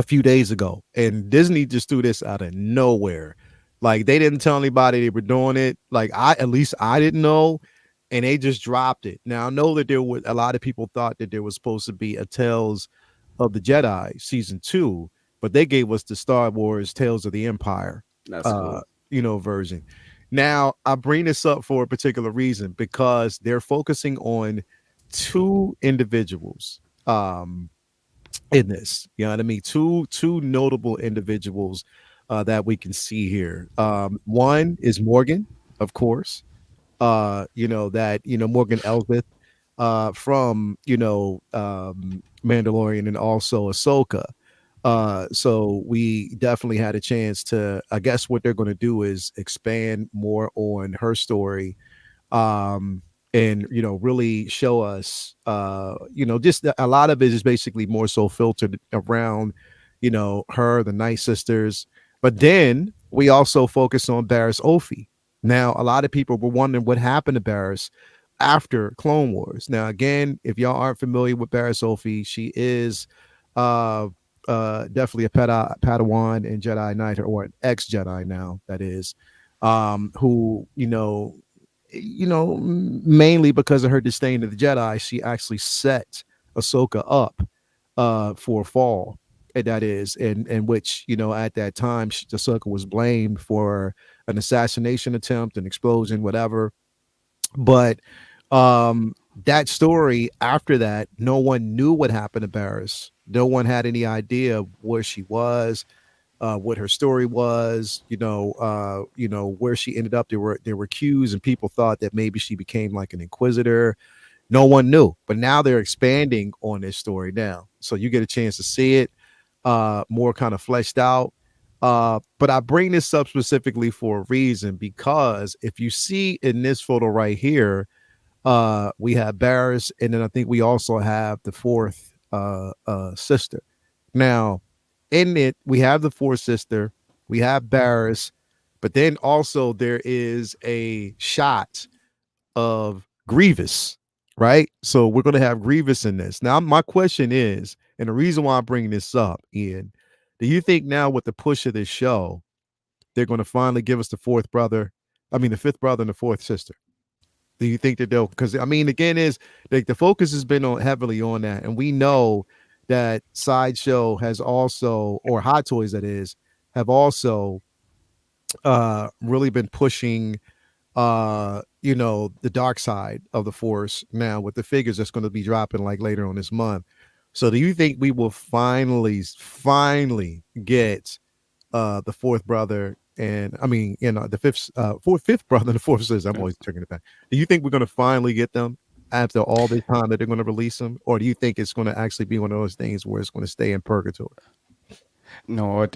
Speaker 1: few days ago, and Disney just threw this out of nowhere. Like, they didn't tell anybody they were doing it. Like, at least I didn't know, and they just dropped it. Now I know that there was a lot of people thought that there was supposed to be a Tales of the Jedi season 2, but they gave us the Star Wars Tales of the Empire. That's cool. Version. Now I bring this up for a particular reason because they're focusing on 2 individuals in this. You know what I mean? Two notable individuals that we can see here. One is Morgan, of course. Morgan Elsbeth from Mandalorian and also Ahsoka. So we definitely had a chance to, I guess what they're going to do is expand more on her story, and really show us, just a lot of it is basically more so filtered around, her, the Night Sisters, but then we also focus on Barriss Offee. Now, a lot of people were wondering what happened to Barriss after Clone Wars. Now, again, if y'all aren't familiar with Barriss Offee, she is definitely a Padawan and Jedi Knight, or an ex-Jedi now, that is, who, mainly because of her disdain of the Jedi, she actually set Ahsoka up for a fall. And that is, in which, at that time, Ahsoka was blamed for an assassination attempt, an explosion, whatever. But that story, after that, no one knew what happened to Barriss. No one had any idea where she was, what her story was, where she ended up. There were cues, and people thought that maybe she became like an inquisitor. No one knew, but now they're expanding on this story now, so you get a chance to see it more kind of fleshed out. But I bring this up specifically for a reason, because if you see in this photo right here, we have Barriss, and then I think we also have the 4th sister. Now, in it, we have the 4th sister, we have Barriss, but then also there is a shot of Grievous, right? So we're going to have Grievous in this. Now, my question is, and the reason why I'm bringing this up, Ian, do you think now with the push of this show, they're going to finally give us the 5th brother and the 4th sister? Do you think that they'll, because again, is like the focus has been heavily on that, and we know that Sideshow has also, or Hot Toys that is, have also really been pushing the dark side of the Force now with the figures that's going to be dropping like later on this month. So do you think we will finally get the 4th brother, and the 5th brother and the 4th sister? I'm always taking it back. Do you think we're going to finally get them after all this time that they're going to release them, or do you think it's going to actually be one of those things where it's going to stay in purgatory?
Speaker 2: No,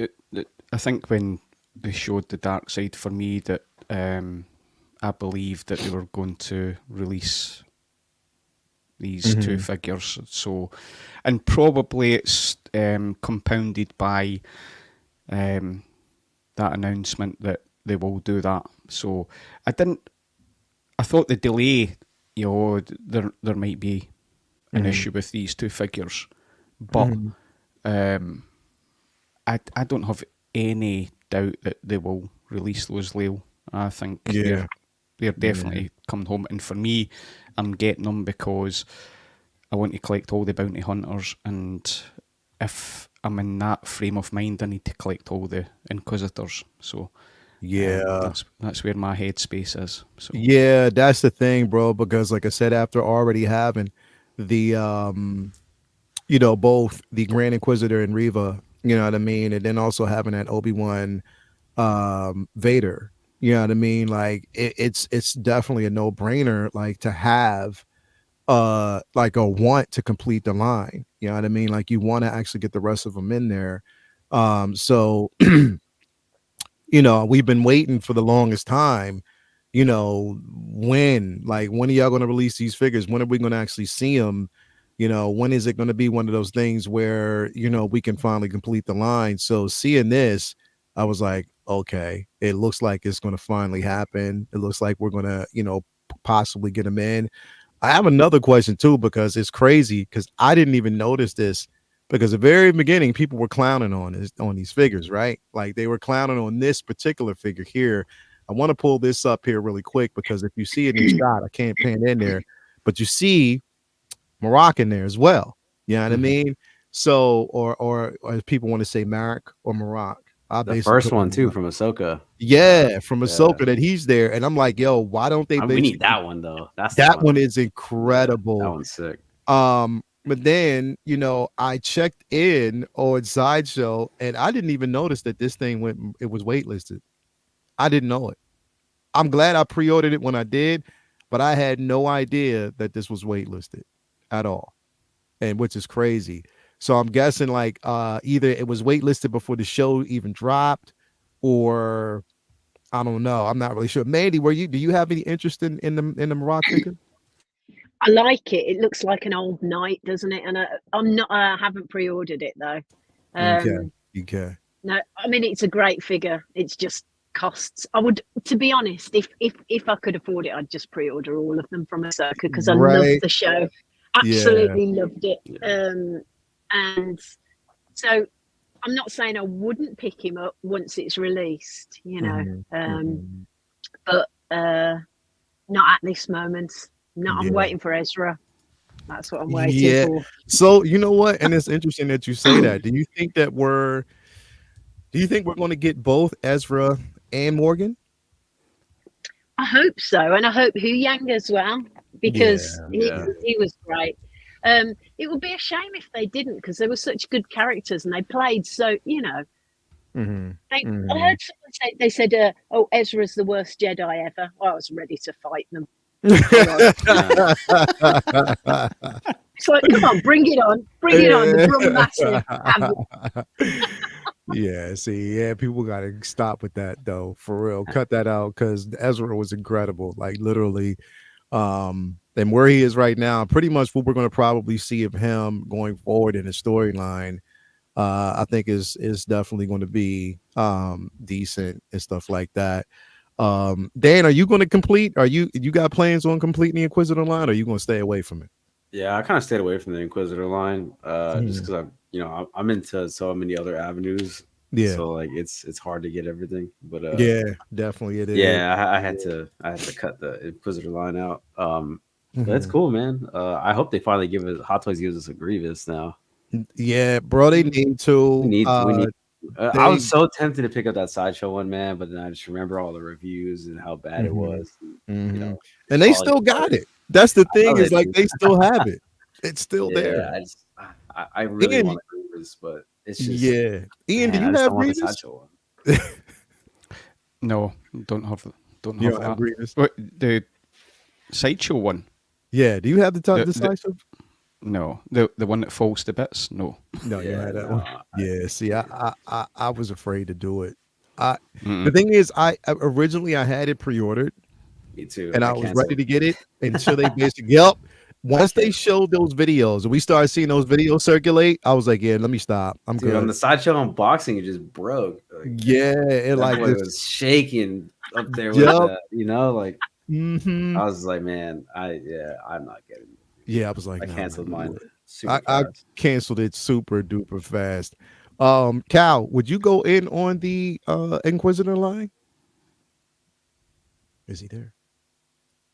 Speaker 2: I think when they showed the dark side, for me, that I believed that they were going to release these two figures. So, and probably it's compounded by that announcement that they will do that. So I thought the delay, there might be an issue with these two figures, but I don't have any doubt that they will release those, Leo. I think they're definitely coming home. And for me, I'm getting them because I want to collect all the bounty hunters, and if I'm in that frame of mind, I need to collect all the Inquisitors. So that's where my headspace is. So
Speaker 1: yeah, that's the thing, bro, because like I said, after already having the both the Grand Inquisitor and Reva, you know what I mean, and then also having that Obi-Wan Vader, you know what I mean, like it's definitely a no-brainer, like to have like a want to complete the line, you know what I mean, like you want to actually get the rest of them in there. So we've been waiting for the longest time, when are y'all going to release these figures? When are we going to actually see them? When is it going to be one of those things where, we can finally complete the line? So seeing this, I was like, okay, it looks like it's going to finally happen. It looks like we're going to, possibly get them in. I have another question too, because it's crazy, because I didn't even notice this, because at the very beginning, people were clowning on these figures, right? Like they were clowning on this particular figure here. I want to pull this up here really quick, because if you see it in the shot, I can't pan in there, but you see Moroccan there as well. You know what I mean? So, or as people want to say, Marek or Maroc.
Speaker 5: The first one too from Ahsoka.
Speaker 1: Yeah, from Ahsoka, that he's there, and I'm like, yo, why don't they?
Speaker 5: We need that one though.
Speaker 1: That one is incredible.
Speaker 5: That one's sick.
Speaker 1: But then I checked in on Sideshow, and I didn't even notice that this thing it was waitlisted. I didn't know it. I'm glad I pre-ordered it when I did, but I had no idea that this was waitlisted at all, and which is crazy. So I'm guessing like either it was waitlisted before the show even dropped, or I don't know. I'm not really sure. Mandy, do you have any interest in the Morocco figure?
Speaker 4: I like it. It looks like an old knight, doesn't it? And I haven't pre-ordered it though.
Speaker 1: Okay.
Speaker 4: No, I mean it's a great figure. It's just costs. I would, to be honest, if I could afford it, I'd just pre-order all of them from Ahsoka, because I love the show. Absolutely loved it. And so I'm not saying I wouldn't pick him up once it's released, but not at this moment. No, I'm waiting for Ezra. That's what I'm waiting for.
Speaker 1: So you know what? And it's interesting that you say that. Do you think we're going to get both Ezra and Morgan?
Speaker 4: I hope so, and I hope Hu Yang as well, because he was great. It would be a shame if they didn't, because they were such good characters and they played so, I heard someone say, they said, oh, Ezra's the worst Jedi ever. I was ready to fight them. It's like, come on, bring it on, the drum massive.
Speaker 1: People gotta stop with that though, for real. Cut that out, because Ezra was incredible, like literally. And where he is right now, pretty much what we're going to probably see of him going forward in the storyline, I think is definitely going to be decent and stuff like that. Dan, are you going to complete? You got plans on completing the Inquisitor line, or are you going to stay away from it?
Speaker 5: Yeah, I kind of stayed away from the Inquisitor line, just because I'm into so many other avenues. Yeah, so like it's hard to get everything, but
Speaker 1: definitely it is.
Speaker 5: Yeah, I had to cut the Inquisitor line out. That's cool, man. I hope they finally Hot Toys gives us a Grievous now.
Speaker 1: Yeah, bro, they need to.
Speaker 5: We need. I was so tempted to pick up that Sideshow one, man, but then I just remember all the reviews and how bad it was.
Speaker 1: And they still got it. That's the thing, is like they still have it. It's still there.
Speaker 5: I really want a Grievous, but it's just
Speaker 1: Ian, do you have Grievous?
Speaker 2: No, don't have that.
Speaker 1: Grievous?
Speaker 2: What, the Sideshow one?
Speaker 1: Yeah, do you have the Sideshow?
Speaker 2: No, the one that falls to bits. No,
Speaker 1: you had that one. Yeah, see, I was afraid to do it. The thing is, I originally had it pre-ordered.
Speaker 5: Me too.
Speaker 1: And I was ready to get it until they basically, once they showed those videos and we started seeing those videos circulate, I was like, yeah, let me stop. I'm
Speaker 5: Dude,
Speaker 1: good.
Speaker 5: on the sideshow unboxing, it just broke. Like,
Speaker 1: yeah, it like
Speaker 5: it was shaking up there with that, you know, like I was like, man, I'm not getting it.
Speaker 1: Yeah, I was like,
Speaker 5: I canceled mine.
Speaker 1: I canceled it super duper fast. Cal, would you go in on the Inquisitor line? Is he there?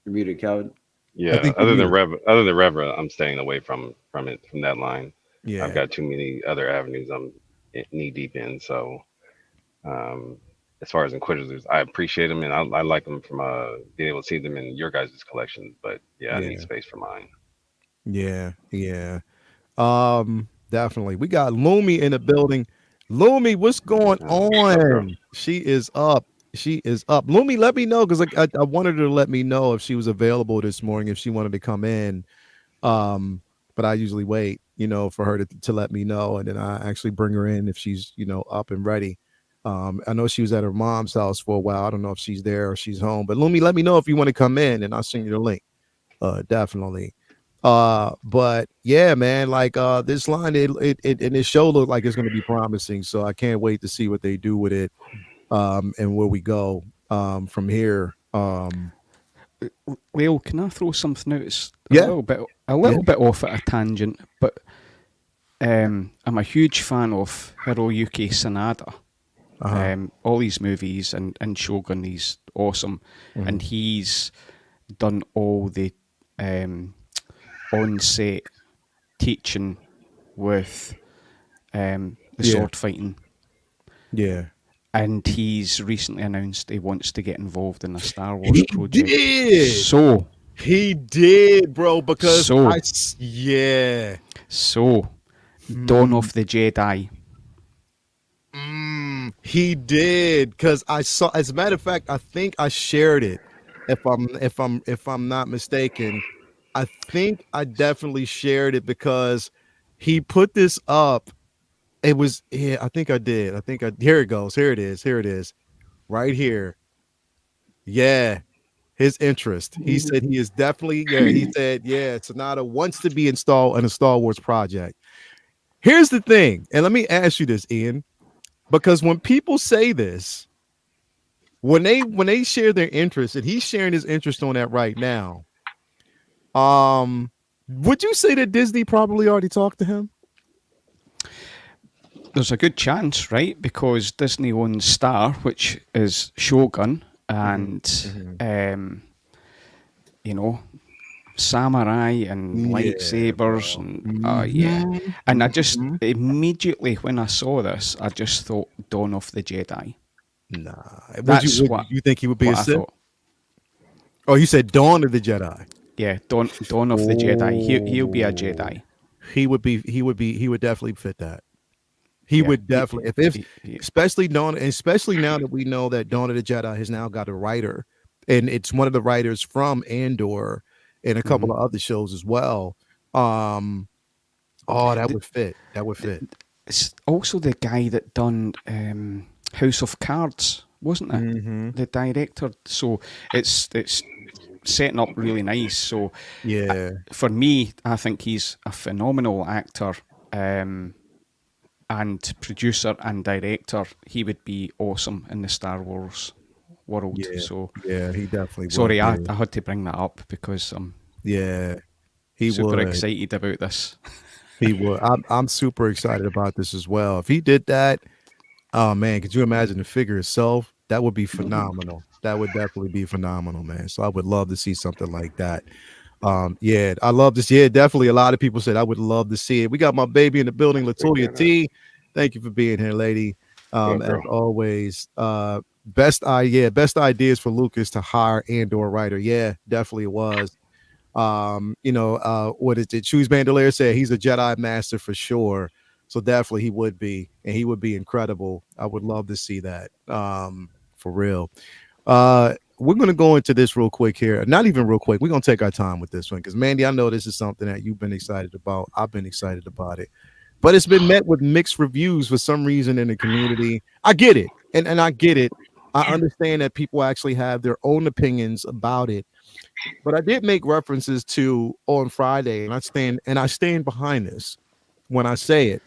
Speaker 5: You're muted, Calvin.
Speaker 3: Yeah, other than Revra, I'm staying away from that line.
Speaker 1: Yeah,
Speaker 3: I've got too many other avenues I'm knee deep in. So, as far as Inquisitors, I appreciate them and I like them from being able to see them in your guys' collections. But yeah, I need space for mine.
Speaker 1: Yeah. Definitely. We got Lumi in the building. Lumi, what's going on? She is up. Lumi, let me know because I wanted her to let me know if she was available this morning, if she wanted to come in. But I usually wait, for her to let me know, and then I actually bring her in if she's, up and ready. I know she was at her mom's house for a while. I don't know if she's there or she's home, but Lumi, let me know if you want to come in, and I'll send you the link. Definitely. But yeah, man, like this line, it and this show looked like it's going to be promising, so I can't wait to see what they do with it. And where we go from here.
Speaker 2: Leo, can I throw something out? It's a
Speaker 1: Yeah.
Speaker 2: little bit off at a tangent, but I'm a huge fan of Hiroyuki Sanada. All these movies and Shogun, he's awesome, and he's done all the on-set teaching with the sword fighting.
Speaker 1: Yeah.
Speaker 2: And he's recently announced he wants to get involved in a Star Wars project.
Speaker 1: He did, bro, because Dawn
Speaker 2: of the Jedi.
Speaker 1: He did, because I saw, as a matter of fact, I think I shared it. If I'm not mistaken, I think I definitely shared it because he put this up. It was, I think I did. Here it goes. Here it is. Right here. Yeah. His interest. He said he is definitely, he said, Sonata wants to be installed in a Star Wars project. Here's the thing. And let me ask you this, Ian, because when people say this, when they share their interest, and he's sharing his interest on that right now, would you say that Disney probably already talked to him?
Speaker 2: There's a good chance, right? Because Disney owns Star, which is Shogun, and samurai and lightsabers, and I just immediately when I saw this, I just thought Dawn of the Jedi.
Speaker 1: Nah, would you think he would be a Sith? Oh, you said Dawn of the Jedi.
Speaker 2: Yeah, Dawn of the Jedi. He'll be a Jedi.
Speaker 1: He would definitely fit that. He would definitely, especially now that we know that Dawn of the Jedi has now got a writer, and it's one of the writers from Andor and a couple of other shows as well. That would fit.
Speaker 2: It's also the guy that done House of Cards, wasn't it? The director. So it's setting up really nice. So for me, I think he's a phenomenal actor. And producer and director, he would be awesome in the Star Wars world.
Speaker 1: He definitely.
Speaker 2: Sorry, I had to bring that up because I'm super
Speaker 1: would.
Speaker 2: excited about this.
Speaker 1: He would. I'm super excited about this as well. If he did that, oh man, could you imagine the figure itself? That would be phenomenal. That would definitely be phenomenal, man. So I would love to see something like that. I love this. Yeah, definitely. A lot of people said I would love to see it. We got my baby in the building, Latoya T. Thank you for being here, lady. As always, best ideas for Lucas to hire Andor writer. Yeah, definitely it was. What is it? Choose Bandolier said he's a Jedi master for sure. So definitely he would be, and he would be incredible. I would love to see that. For real. We're going to go into this real quick here. Not even real quick. We're going to take our time with this one because, Mandy, I know this is something that you've been excited about. I've been excited about it. But it's been met with mixed reviews for some reason in the community. I get it. And I get it. I understand that people actually have their own opinions about it. But I did make references to on Friday, and I stand behind this when I say it.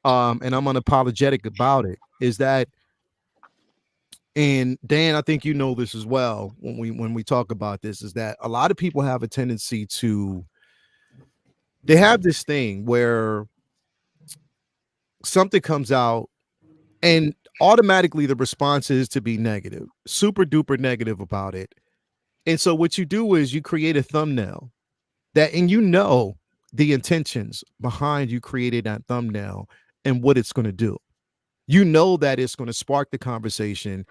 Speaker 1: And I'm unapologetic about it, is that, and Dan, I think you know this as well when we talk about this, is that a lot of people have a tendency to, they have this thing where something comes out and automatically the response is to be negative, super duper negative about it. And so what you do is you create a thumbnail that, and you know the intentions behind you creating that thumbnail and what it's going to do. You know that it's going to spark the conversation.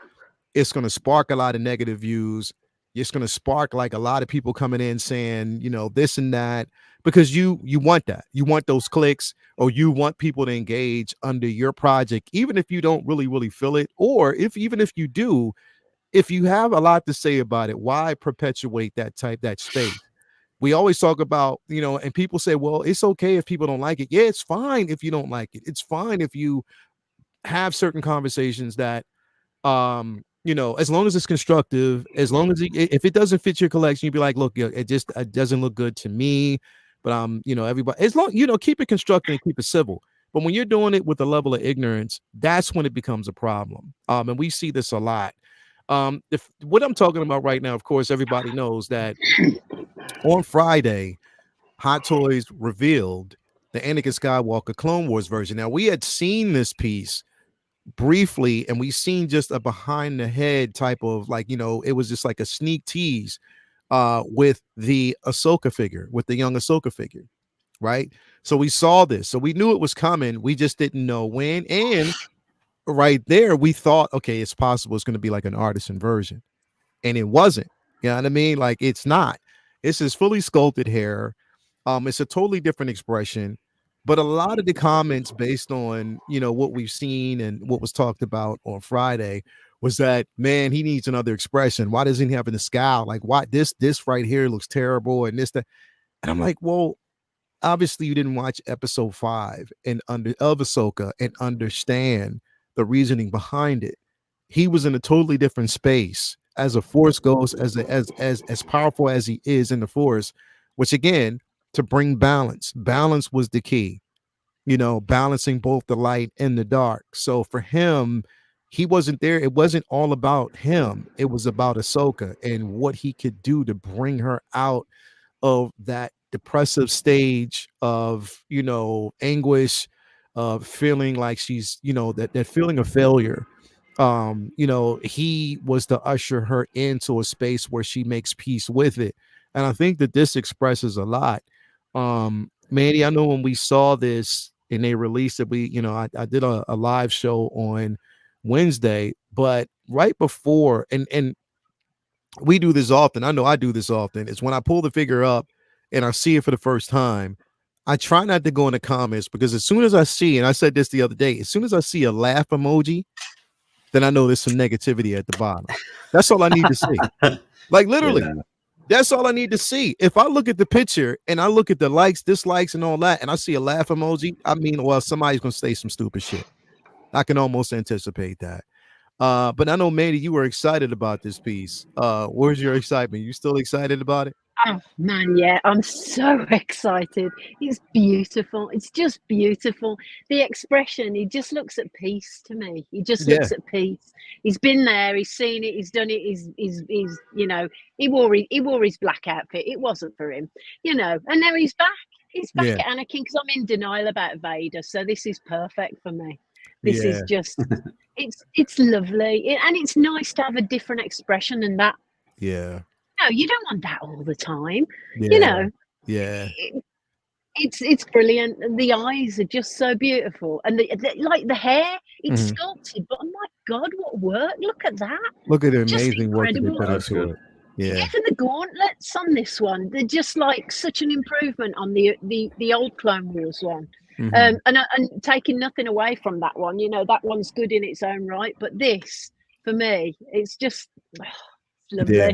Speaker 1: It's going to spark a lot of negative views. It's going to spark like a lot of people coming in saying, you know, this and that, because you want that. You want those clicks, or you want people to engage under your project, even if you don't really feel it, or even if you do, if you have a lot to say about it, why perpetuate that space? We always talk about, you know, and people say, well, it's okay if people don't like it. Yeah, it's fine if you don't like it. It's fine if you have certain conversations that, you know, as long as it's constructive, as long as if it doesn't fit your collection, you'd be like, look, it doesn't look good to me. But you know, everybody, as long, you know, keep it constructive and keep it civil. But when you're doing it with a level of ignorance, that's when it becomes a problem. And we see this a lot. What I'm talking about right now, of course, everybody knows that on Friday, Hot Toys revealed the Anakin Skywalker Clone Wars version. Now, we had seen this piece briefly, and we seen just a behind the head type of, like, you know, it was just like a sneak tease with the Ahsoka figure, with the young Ahsoka figure, right? So we saw this, so we knew it was coming. We just didn't know when. And right there, we thought, okay, it's possible it's going to be like an artisan version, and it wasn't. You know what I mean? Like, it's not. It's his fully sculpted hair. It's a totally different expression. But a lot of the comments based on, you know, what we've seen and what was talked about on Friday was that, man, he needs another expression. Why doesn't he have a scowl? Like, why this right here looks terrible, and this, that. And I'm like, well, obviously you didn't watch episode 5 of Ahsoka and understand the reasoning behind it. He was in a totally different space as a Force ghost, as powerful as he is in the Force, which again, to bring balance. Balance was the key, you know, balancing both the light and the dark. So for him, he wasn't there. It wasn't all about him. It was about Ahsoka and what he could do to bring her out of that depressive stage of, you know, anguish, of feeling like she's, you know, that feeling of failure. You know, he was to usher her into a space where she makes peace with it. And I think that this expresses a lot. Mandy, I know when we saw this and they released it, we, you know, I did a live show on Wednesday, but right before, and we do this often. I know I do this often. It's when I pull the figure up and I see it for the first time, I try not to go in the comments, because as soon as I see, and I said this the other day, as soon as I see a laugh emoji, then I know there's some negativity at the bottom. That's all I need to see. Like, literally. Yeah. That's all I need to see. If I look at the picture and I look at the likes, dislikes, and all that, and I see a laugh emoji, I mean, well, somebody's gonna say some stupid shit. I can almost anticipate that. But I know, Mandy, you were excited about this piece. Where's your excitement? You still excited about it?
Speaker 4: Oh man, yeah, I'm so excited. It's beautiful. It's just beautiful. The expression, he just looks at peace to me. He just looks at peace. He's been there, he's seen it, he's done it, he's you know, he wore his black outfit. It wasn't for him, you know, and now he's back. He's back at Anakin, because I'm in denial about Vader. So this is perfect for me. This is just it's lovely. And it's nice to have a different expression than that.
Speaker 1: Yeah.
Speaker 4: No, you don't want that all the time. You know.
Speaker 1: Yeah.
Speaker 4: It's brilliant. The eyes are just so beautiful, and the like the hair, it's sculpted. But oh my God, what work! Look at that.
Speaker 1: Look at the amazing work that they put into it.
Speaker 4: Yeah, for the gauntlets on this one, they're just like such an improvement on the old Clone Wars one. And taking nothing away from that one, you know, that one's good in its own right. But this, for me, it's just lovely.
Speaker 1: Yeah.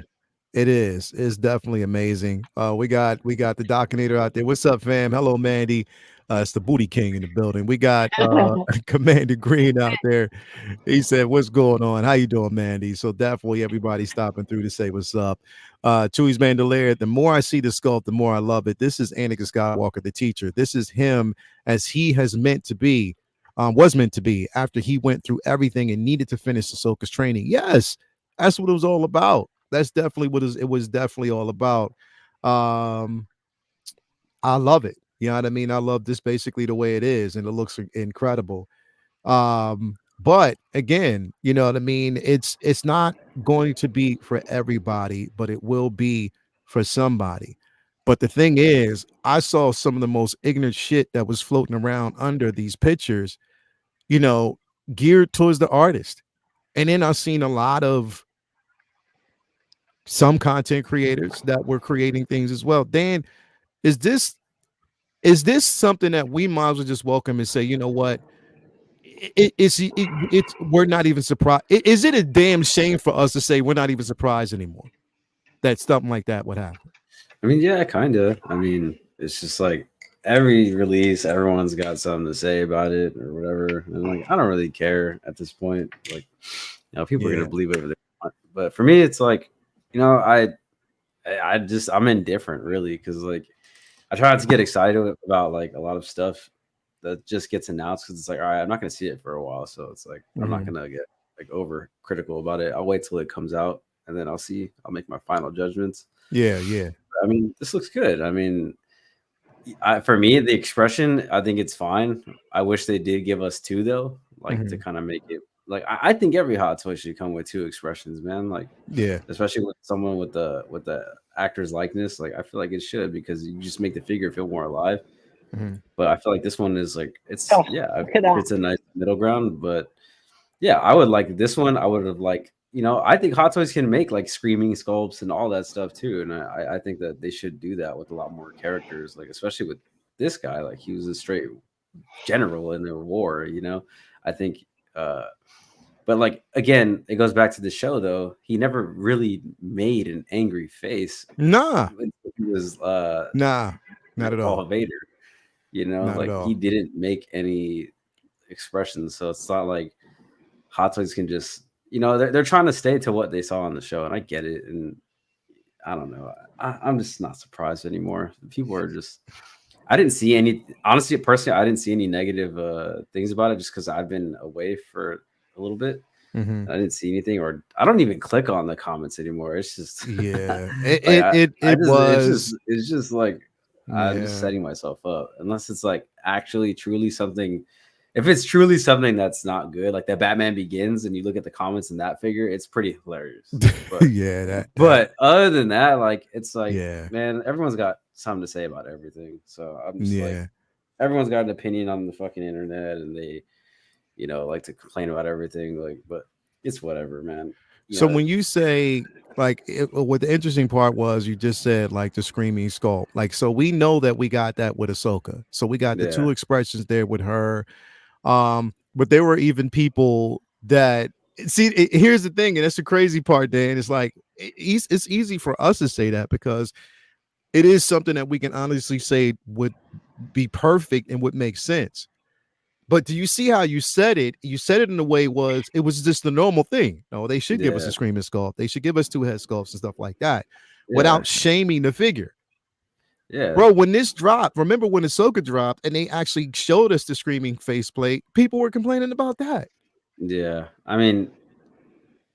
Speaker 1: It is. It's definitely amazing. We got the Dockinator out there. What's up, fam? Hello, Mandy. It's the Booty King in the building. We got Commander Green out there. He said, "What's going on? How you doing, Mandy?" So definitely everybody stopping through to say what's up. Chewy's Mandalare. The more I see the sculpt, the more I love it. This is Anakin Skywalker, the teacher. This is him as he has meant to be, was meant to be after he went through everything and needed to finish Ahsoka's training. Yes, that's what it was all about. That's definitely what it was definitely all about. I love it. You know what I mean? I love this basically the way it is, and it looks incredible. But again, you know what I mean? It's not going to be for everybody, but it will be for somebody. But the thing is, I saw some of the most ignorant shit that was floating around under these pictures, you know, geared towards the artist. And then I've seen a lot of some content creators that were creating things as well. Dan, is this something that we might as well just welcome and say, you know what? It's we're not even surprised. Is it a damn shame for us to say we're not even surprised anymore that something like that would happen?
Speaker 5: I mean, yeah, kind of. I mean, it's just like every release, everyone's got something to say about it or whatever. And like, I don't really care at this point. Like, you know, people are gonna believe whatever they want. But for me, it's like, you know, I'm indifferent really, because like I try not to get excited about like a lot of stuff that just gets announced, because it's like, all right, I'm not going to see it for a while, so it's like I'm not going to get like over critical about it. I'll wait till it comes out and then I'll make my final judgments.
Speaker 1: Yeah.
Speaker 5: I mean, this looks good. I mean, for me, the expression, I think it's fine. I wish they did give us 2 though, like to kind of make it like I think every hot toy should come with 2 expressions, man. Like, yeah, especially with someone with the actor's likeness. Like, I feel like it should, because you just make the figure feel more alive. But I feel like this one is like it's a nice middle ground. But yeah, I would like this one. I would have like, you know, I think Hot Toys can make like screaming sculpts and all that stuff too, and I think that they should do that with a lot more characters, like especially with this guy. Like, he was a straight general in the war, you know. I think but like, again, it goes back to the show though. He never really made an angry face.
Speaker 1: Nah.
Speaker 5: He was
Speaker 1: not at all.
Speaker 5: Vader. You know,
Speaker 1: Not
Speaker 5: like he didn't make any expressions, so it's not like Hot Toys can just, you know, they're trying to stay to what they saw on the show, and I get it, and I don't know, I'm just not surprised anymore. People are just, I didn't see any, honestly, personally, I didn't see any negative things about it, just because I've been away for a little bit. I didn't see anything, or I don't even click on the comments anymore. It's just it's just like, I'm just setting myself up, unless it's like actually truly something. If it's truly something that's not good, like that Batman Begins, and you look at the comments in that figure, it's pretty hilarious. But, but other than that, like, it's like, man, everyone's got something to say about everything. So I'm just like, everyone's got an opinion on the fucking internet, and they, you know, like to complain about everything. Like, but it's whatever, man.
Speaker 1: So when you say, like, what the interesting part was, you just said like the screaming sculpt. Like, so we know that we got that with Ahsoka. So we got the 2 expressions there with her. But there were even people that here's the thing, and that's the crazy part, Dan. It's like it's easy for us to say that because it is something that we can honestly say would be perfect and would make sense. But do you see how you said it? You said it in a way it was just the normal thing. No, they should give us a screaming sculpt. They should give us 2 head sculpts and stuff like that without shaming the figure. Yeah, bro, when this dropped, remember when Ahsoka dropped and they actually showed us the screaming faceplate, people were complaining about that.
Speaker 5: Yeah, I mean,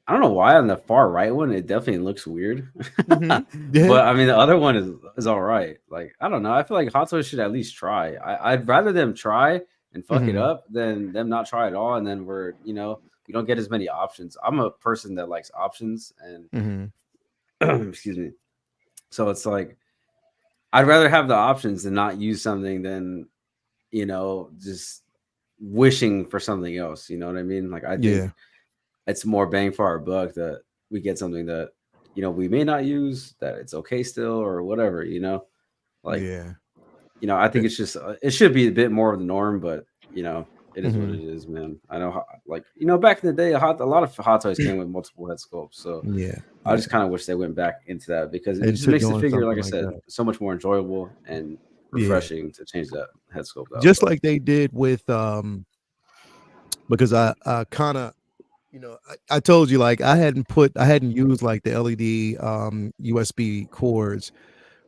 Speaker 5: I don't know why on the far right one it definitely looks weird. But I mean, the other one is all right. Like, I don't know. I feel like Hot Toys should at least try. I'd rather them try and fuck it up than them not try at all, and then we're, you know, we don't get as many options. I'm a person that likes options, and excuse me. So it's like, I'd rather have the options and not use something than, you know, just wishing for something else. You know what I mean? Like, I think it's more bang for our buck that we get something that, you know, we may not use, that it's okay still, or whatever, you know? Like, you know, I think it's just, it should be a bit more of the norm, but, you know, it is what it is, man. I know, like, you know, back in the day, a lot of Hot Toys came with multiple head sculpts. So I just kind of wish they went back into that, because it just makes the figure, like I said, so much more enjoyable and refreshing to change that head sculpt out.
Speaker 1: Just like they did with because I kind of, you know, I told you, like, I hadn't used like the LED USB cords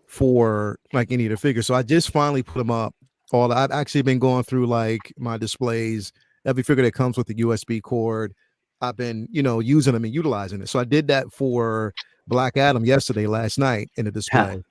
Speaker 1: for like any of the figures, so I just finally put them up. I've actually been going through like my displays, every figure that comes with the USB cord. I've been, you know, using them and utilizing it. So I did that for Black Adam last night in the display.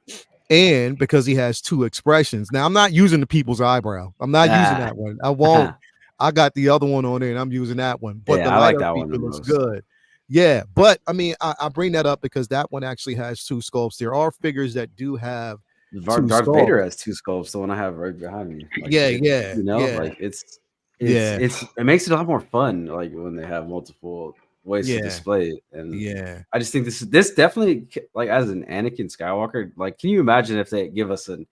Speaker 1: And because he has two expressions. Now I'm not using the people's eyebrow. I'm not using that one. I won't. I got the other one on there and I'm using that one. But the
Speaker 5: I like
Speaker 1: light
Speaker 5: that
Speaker 1: up
Speaker 5: one
Speaker 1: feature looks
Speaker 5: most.
Speaker 1: good. Yeah, but I mean, I bring that up because that one actually has two sculpts. There are figures that do have
Speaker 5: Darth Vader has two sculpts, the one I have right behind me. Like, you know, like it makes it a lot more fun, like when they have multiple ways to display it. And I just think this definitely, like, as an Anakin Skywalker, like, can you imagine if they give us an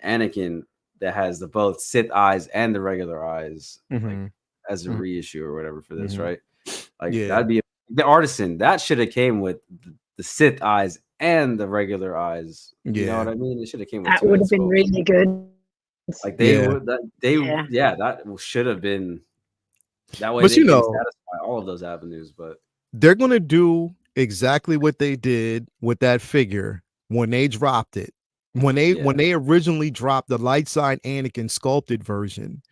Speaker 5: Anakin that has the both Sith eyes and the regular eyes, like, as a reissue or whatever for this, right? Like, that'd be the artisan that should have came with the Sith eyes and the regular eyes. You know what I mean? It should have came with
Speaker 4: that would have been really good.
Speaker 5: Like that should have been that way.
Speaker 1: But
Speaker 5: they
Speaker 1: you
Speaker 5: can
Speaker 1: know,
Speaker 5: satisfy all of those avenues. But
Speaker 1: they're gonna do exactly what they did with that figure when they dropped it. When they originally dropped the light side Anakin sculpted version,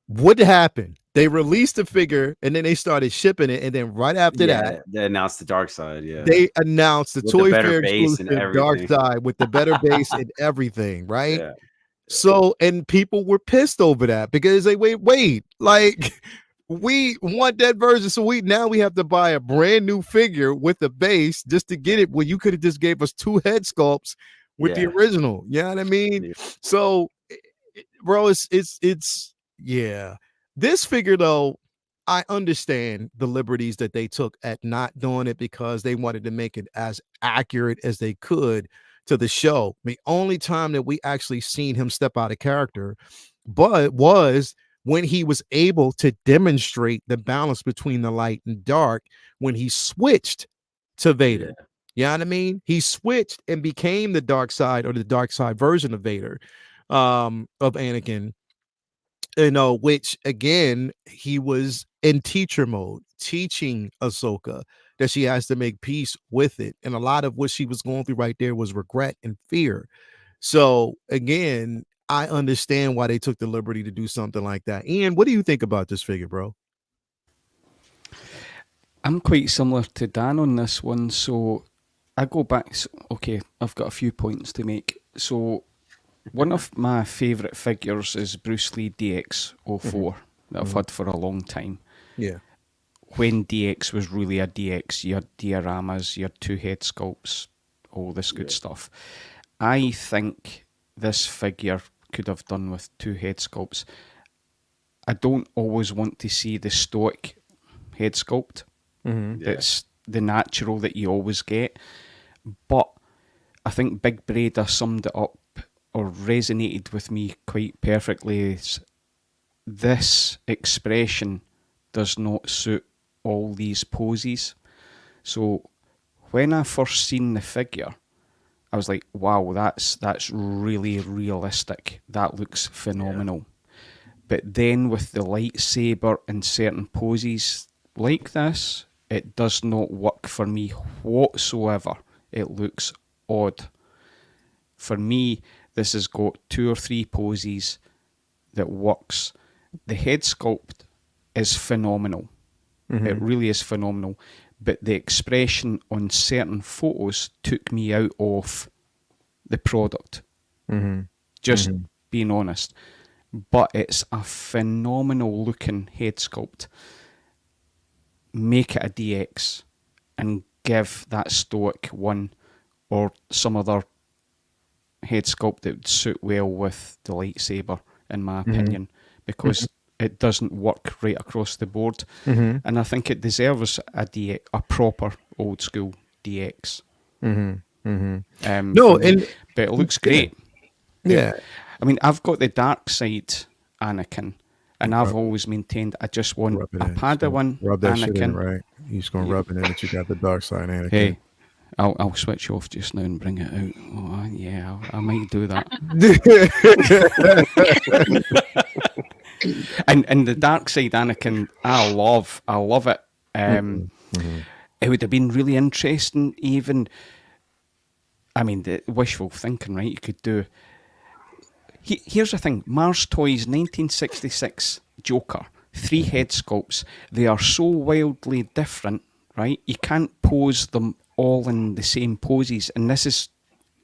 Speaker 1: what happened? They released the figure and then they started shipping it, and then right after that,
Speaker 5: they announced the dark side. Yeah,
Speaker 1: they announced the
Speaker 5: with
Speaker 1: Toy
Speaker 5: the better
Speaker 1: Fair
Speaker 5: base
Speaker 1: exclusive dark side with the better base and everything, right? Yeah. So, and people were pissed over that because they wait, like, we want that version, so we have to buy a brand new figure with the base just to get it. Well, you could have just gave us two head sculpts with the original. You know what I mean? So, bro, it's this figure, though, I understand the liberties that they took at not doing it because they wanted to make it as accurate as they could to the show. The only time that we actually seen him step out of character was when he was able to demonstrate the balance between the light and dark when he switched to Vader. You know what I mean? He switched and became the dark side, or the dark side version of Vader, of Anakin. You know, which again, he was in teacher mode, teaching Ahsoka that she has to make peace with it. And a lot of what she was going through right there was regret and fear. So again, I understand why they took the liberty to do something like that. Ian, what do you think about this figure, bro?
Speaker 2: I'm quite similar to Dan on this one. So I go back. Okay, I've got a few points to make. So one of my favourite figures is Bruce Lee DX04 that I've had for a long time.
Speaker 1: Yeah.
Speaker 2: When DX was really a DX, you had dioramas, you had two head sculpts, all this good stuff. I think this figure could have done with two head sculpts. I don't always want to see the stoic head sculpt. It's the natural that you always get. But I think Big Breda summed it up, or resonated with me quite perfectly. Is this expression does not suit all these poses. So when I first seen the figure, I was like, wow, that's really realistic. That looks phenomenal. But then with the lightsaber and certain poses like this, it does not work for me whatsoever. It looks odd. For me, this has got 2 or 3 poses that works. The head sculpt is phenomenal. It really is phenomenal. But the expression on certain photos took me out of the product. Just being honest. But it's a phenomenal looking head sculpt. Make it a DX and give that stoic one or some other head sculpt that would suit well with the lightsaber, in my opinion, because it doesn't work right across the board. And I think it deserves a proper old school DX.
Speaker 1: No,
Speaker 2: but it looks great.
Speaker 1: Yeah.
Speaker 2: I mean, I've got the dark side Anakin, and I've always maintained I just want a Padawan
Speaker 1: rub that
Speaker 2: Anakin.
Speaker 1: shit in, right? He's gonna rub it in that you got the dark side Anakin.
Speaker 2: Hey, I'll switch off just now and bring it out. Oh, yeah, I might do that. and the dark side, Anakin, I love it. It would have been really interesting, even. I mean, the wishful thinking, right? You could do. Here's the thing: Mars Toys 1966 Joker, 3 head sculpts. They are so wildly different, right? You can't pose them all in the same poses, and this is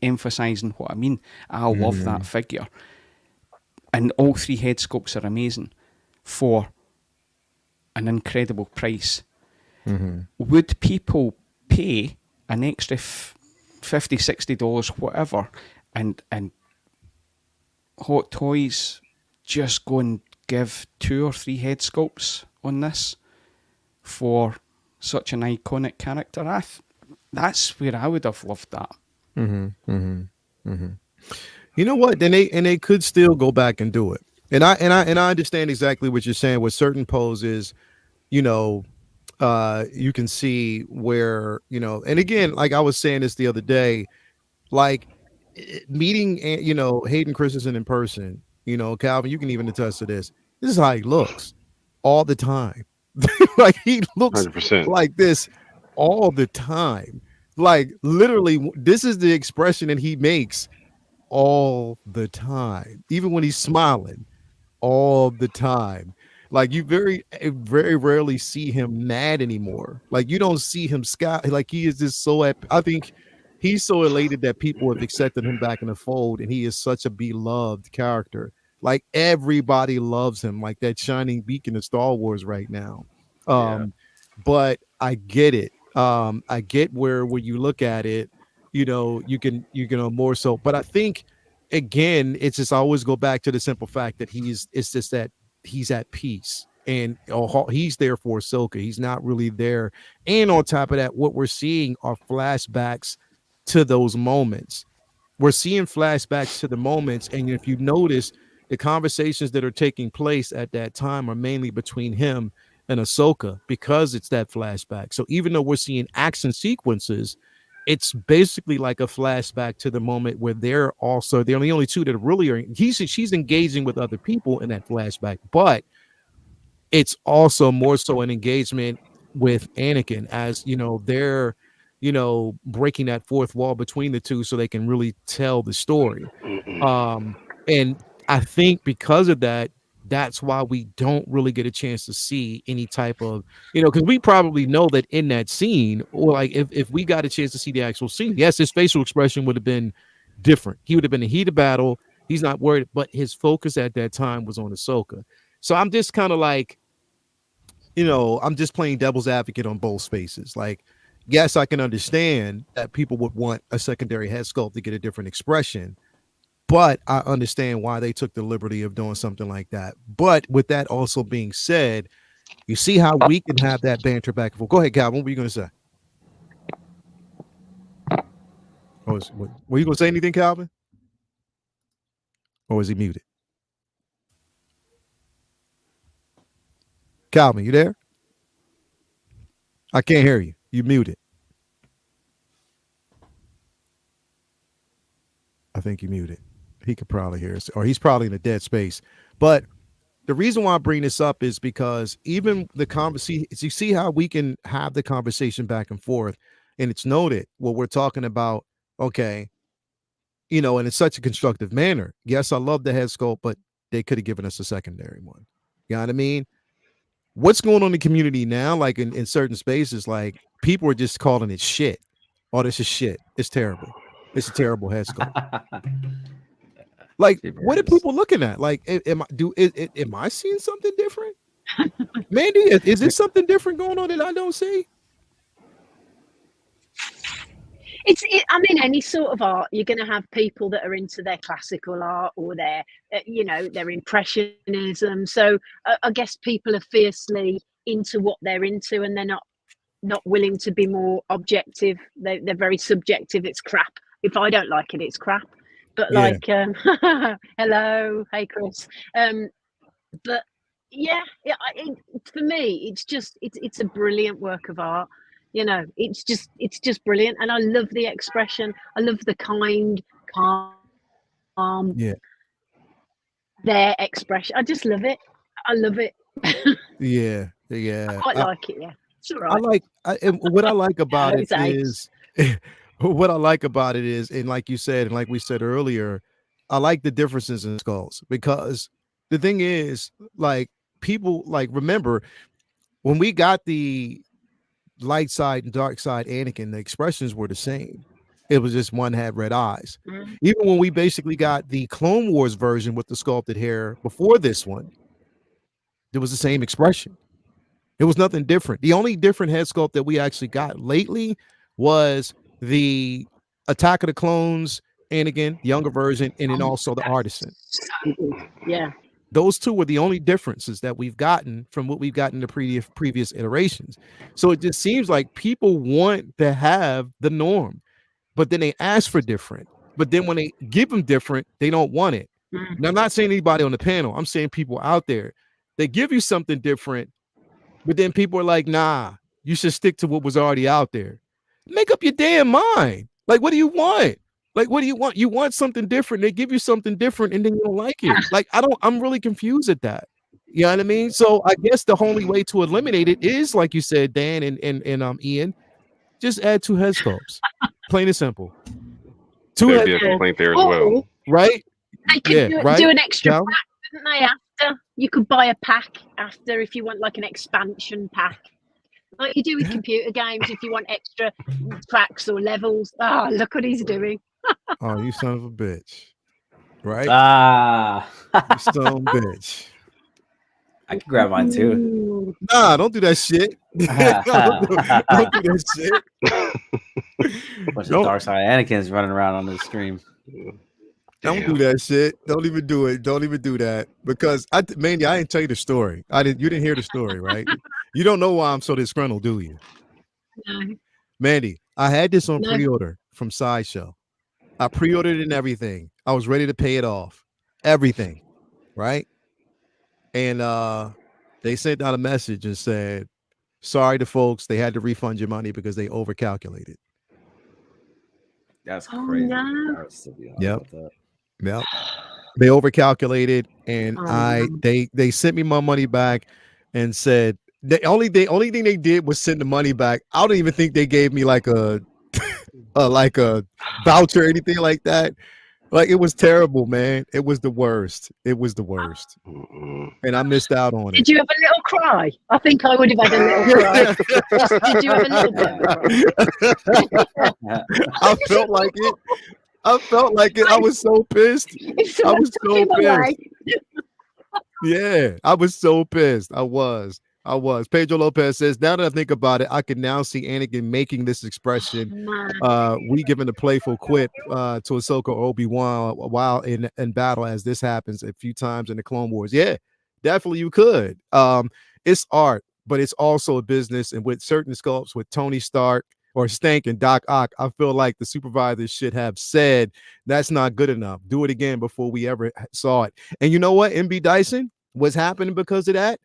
Speaker 2: emphasising what I mean. I love that figure, and all 3 head sculpts are amazing for an incredible price. Would people pay an extra $50, $60, whatever, and Hot Toys just go and give 2 or 3 head sculpts on this for such an iconic character? That's where I would have loved that.
Speaker 1: You know what? Then they could still go back and do it. And I understand exactly what you're saying with certain poses. You know, you can see where, you know, and again, like I was saying this the other day, like meeting, you know, Hayden Christensen in person, you know, Calvin, you can even attest to this. This is how he looks all the time. Like he looks
Speaker 3: 100%.
Speaker 1: like this all the time. Like literally, this is the expression that he makes all the time, even when he's smiling all the time. Like you very rarely see him mad anymore. Like you don't see him like he is just so I think he's so elated that people have accepted him back in the fold, and he is such a beloved character. Like everybody loves him, like that shining beacon of Star Wars right now. But I get it. I get where when you look at it, you know, you can more so. But I think again, it's just I always go back to the simple fact that it's just that he's at peace, and he's there for Ahsoka. He's not really there. And on top of that, what we're seeing are flashbacks to those moments. We're seeing flashbacks to the moments, and if you notice, the conversations that are taking place at that time are mainly between him and Ahsoka because it's that flashback. So even though we're seeing action sequences, it's basically like a flashback to the moment where they're the only two that really are. She's engaging with other people in that flashback, but it's also more so an engagement with Anakin, as you know, they're, you know, breaking that fourth wall between the two so they can really tell the story. And I think because of that, that's why we don't really get a chance to see any type of, you know, because we probably know that in that scene, or like if we got a chance to see the actual scene, yes, his facial expression would have been different. He would have been in the heat of battle. He's not worried, but his focus at that time was on Ahsoka. So I'm just kind of like, you know, I'm just playing devil's advocate on both spaces. Like, yes, I can understand that people would want a secondary head sculpt to get a different expression, but I understand why they took the liberty of doing something like that. But with that also being said, you see how we can have that banter back and forth. Go ahead, Calvin. What were you going to say? Were you going to say anything, Calvin? Or was he muted? Calvin, you there? I can't hear you. You muted. I think you muted. He could probably hear us, or he's probably in a dead space. But the reason why I bring this up is because even the conversation, you see how we can have the conversation back and forth, and it's noted what we're talking about. Okay, you know, and it's such a constructive manner. Yes, I love the head sculpt, but they could have given us a secondary one. You know what I mean? What's going on in the community now? Like in certain spaces, like people are just calling it shit. Oh, this is shit. It's terrible. It's a terrible head sculpt. Like, what are people looking at? Like, am I seeing something different? Mandy, is there something different going on that I don't see?
Speaker 4: I mean, any sort of art, you're going to have people that are into their classical art or their, you know, their impressionism. So I guess people are fiercely into what they're into, and they're not willing to be more objective. They're very subjective. It's crap. If I don't like it, it's crap. But like, hello, hey Chris. But yeah, for me, it's just it's a brilliant work of art. You know, it's just brilliant, and I love the expression. I love the kind, calm,
Speaker 1: Yeah.
Speaker 4: their expression. I just love it. I love it.
Speaker 1: Yeah.
Speaker 4: I
Speaker 1: Yeah.
Speaker 4: quite like it. Yeah, it's all
Speaker 1: I
Speaker 4: right.
Speaker 1: like and what I like about it
Speaker 4: Those
Speaker 1: is what I like about it is, and like you said, and like we said earlier, I like the differences in skulls because the thing is, like people like remember when we got the light side and dark side Anakin, the expressions were the same. It was just one had red eyes.
Speaker 4: Mm.
Speaker 1: Even when we basically got the Clone Wars version with the sculpted hair before this one, it was the same expression. It was nothing different. The only different head sculpt that we actually got lately was the Attack of the Clones, Anakin, younger version, and then also the Artisan.
Speaker 4: So good. Yeah.
Speaker 1: Those two were the only differences that we've gotten from what we've gotten in the previous iterations. So it just seems like people want to have the norm, but then they ask for different. But then when they give them different, they don't want it.
Speaker 4: Mm.
Speaker 1: Now, I'm not saying anybody on the panel. I'm saying people out there. They give you something different, but then people are like, nah, you should stick to what was already out there. Make up your damn mind. Like, what do you want? Like, what do you want? You want something different. They give you something different and then you don't like it. Like, I'm really confused at that. You know what I mean? So I guess the only way to eliminate it is, like you said, Dan and Ian, just add 2 head sculpts. Plain and simple. 2
Speaker 3: There'd
Speaker 1: head
Speaker 3: be a
Speaker 1: sculpts,
Speaker 3: complaint there as well.
Speaker 1: right?
Speaker 4: They could
Speaker 1: Yeah, right.
Speaker 4: do an extra
Speaker 1: Cal?
Speaker 4: pack, couldn't they? After you could buy a pack after if you want like an expansion pack, like you do with computer games. If you want extra tracks or levels, look what he's doing.
Speaker 1: Oh, you son of a bitch. Right?
Speaker 5: Ah,
Speaker 1: You son of a bitch.
Speaker 5: I can grab mine too.
Speaker 4: Ooh.
Speaker 1: Nah, don't do that shit. don't do that shit.
Speaker 5: Bunch of
Speaker 1: Don't-
Speaker 5: dark side Anakins running around on this stream.
Speaker 1: Don't do that shit. Don't even do it. Don't even do that. Because Mandy, I didn't tell you the story. You didn't hear the story, right? You don't know why I'm so disgruntled, do you?
Speaker 4: No.
Speaker 1: Mandy, I had this on
Speaker 4: No.
Speaker 1: pre-order from Sideshow. I pre-ordered it and everything. I was ready to pay it off. Everything. Right? And they sent out a message and said, sorry to folks, they had to refund your money because they overcalculated.
Speaker 5: That's
Speaker 4: Oh,
Speaker 5: crazy.
Speaker 4: no.
Speaker 5: I would still be honest
Speaker 1: Yep.
Speaker 5: with that.
Speaker 1: Yep. They overcalculated and
Speaker 4: Oh,
Speaker 1: they sent me my money back and said the only thing they did was send the money back. I don't even think they gave me like a like a voucher or anything like that. Like it was terrible, man. It was the worst. It was the worst.
Speaker 3: Mm-mm.
Speaker 1: And I missed out on it.
Speaker 4: Did you have a little cry? I think I would have had a little cry. Did you have a little bit of a cry?
Speaker 1: I felt like it. I felt like it. I was so pissed.
Speaker 4: If
Speaker 1: I
Speaker 4: someone
Speaker 1: was
Speaker 4: took
Speaker 1: so
Speaker 4: him away.
Speaker 1: pissed. Yeah, I was so pissed. I was. Pedro Lopez says, now that I think about it, I can now see Anakin making this expression.
Speaker 4: Man.
Speaker 1: We giving a playful quip to Ahsoka or Obi-Wan while in battle as this happens a few times in the Clone Wars. Yeah, definitely you could. It's art, but it's also a business. And with certain sculpts with Tony Stark or Stank and Doc Ock, I feel like the supervisors should have said that's not good enough. Do it again before we ever saw it. And you know what? MB Dyson, what's happening because of that?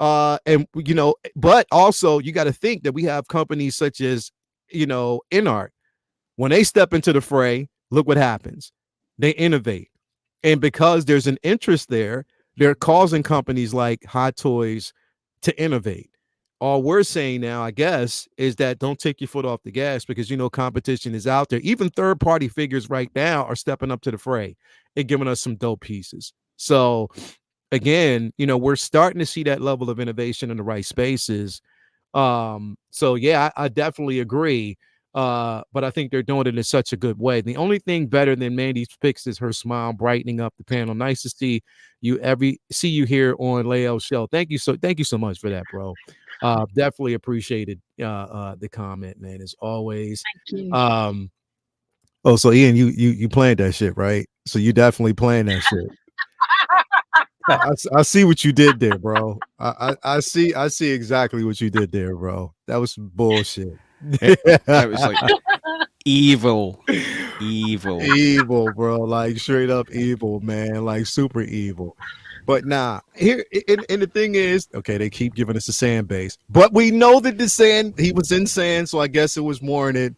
Speaker 1: And you know, but also you got to think that we have companies such as, you know, InArt. When they step into the fray, look what happens. They innovate. And because there's an interest there, they're causing companies like Hot Toys to innovate. All we're saying now, I guess, is that don't take your foot off the gas because, you know, competition is out there. Even third-party figures right now are stepping up to the fray and giving us some dope pieces. So again, you know, we're starting to see that level of innovation in the right spaces. So yeah, I definitely agree. But I think they're doing it in such a good way. The only thing better than Mandy's fix is her smile brightening up the panel. Nice to see you here on Lael's show. Thank you so much for that, bro. Definitely appreciated the comment, man, as always.
Speaker 4: Thank you.
Speaker 1: Oh, so Ian, you playing that shit, right? So you definitely playing that shit. I see what you did there, bro. I see exactly what you did there, bro. That was some bullshit.
Speaker 2: That was like evil,
Speaker 1: bro. Like straight up evil, man. Like super evil. But nah, here and the thing is, okay, they keep giving us a sand base, but we know that the sand he was in sand, so I guess it was warranted.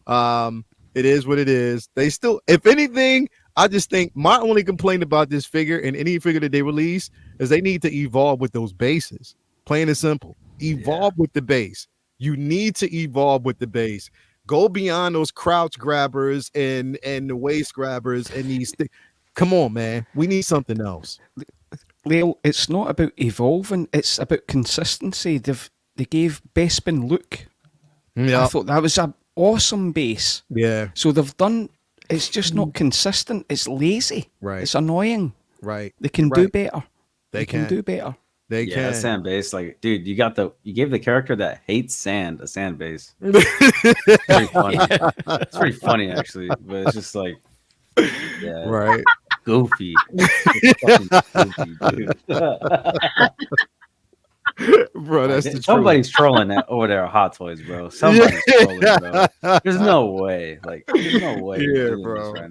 Speaker 1: It is what it is. They still, if anything, I just think my only complaint about this figure and any figure that they release is they need to evolve with those bases. Plain and simple. Evolve with the base. You need to evolve with the base. Go beyond those crouch grabbers and the waist grabbers and these things. Come on, man. We need something else.
Speaker 2: Leo, it's not about evolving, it's about consistency. They gave Bespin Luke. I thought that was an awesome base.
Speaker 1: Yeah.
Speaker 2: So they've done, it's just not consistent. It's lazy.
Speaker 1: Right.
Speaker 2: It's annoying.
Speaker 1: Right.
Speaker 2: They can do better.
Speaker 1: They
Speaker 2: can do better.
Speaker 1: They can.
Speaker 5: Sand base, like, dude, you gave the character that hates sand a sand base. Pretty funny. It's pretty funny actually, but it's just like, yeah,
Speaker 1: right.
Speaker 5: Goofy. Goofy, dude.
Speaker 1: Bro, that's the
Speaker 5: somebody's trolling that over there at Hot Toys, bro. Somebody's trolling, bro. There's no way. Like, there's no way.
Speaker 1: Yeah, bro. Right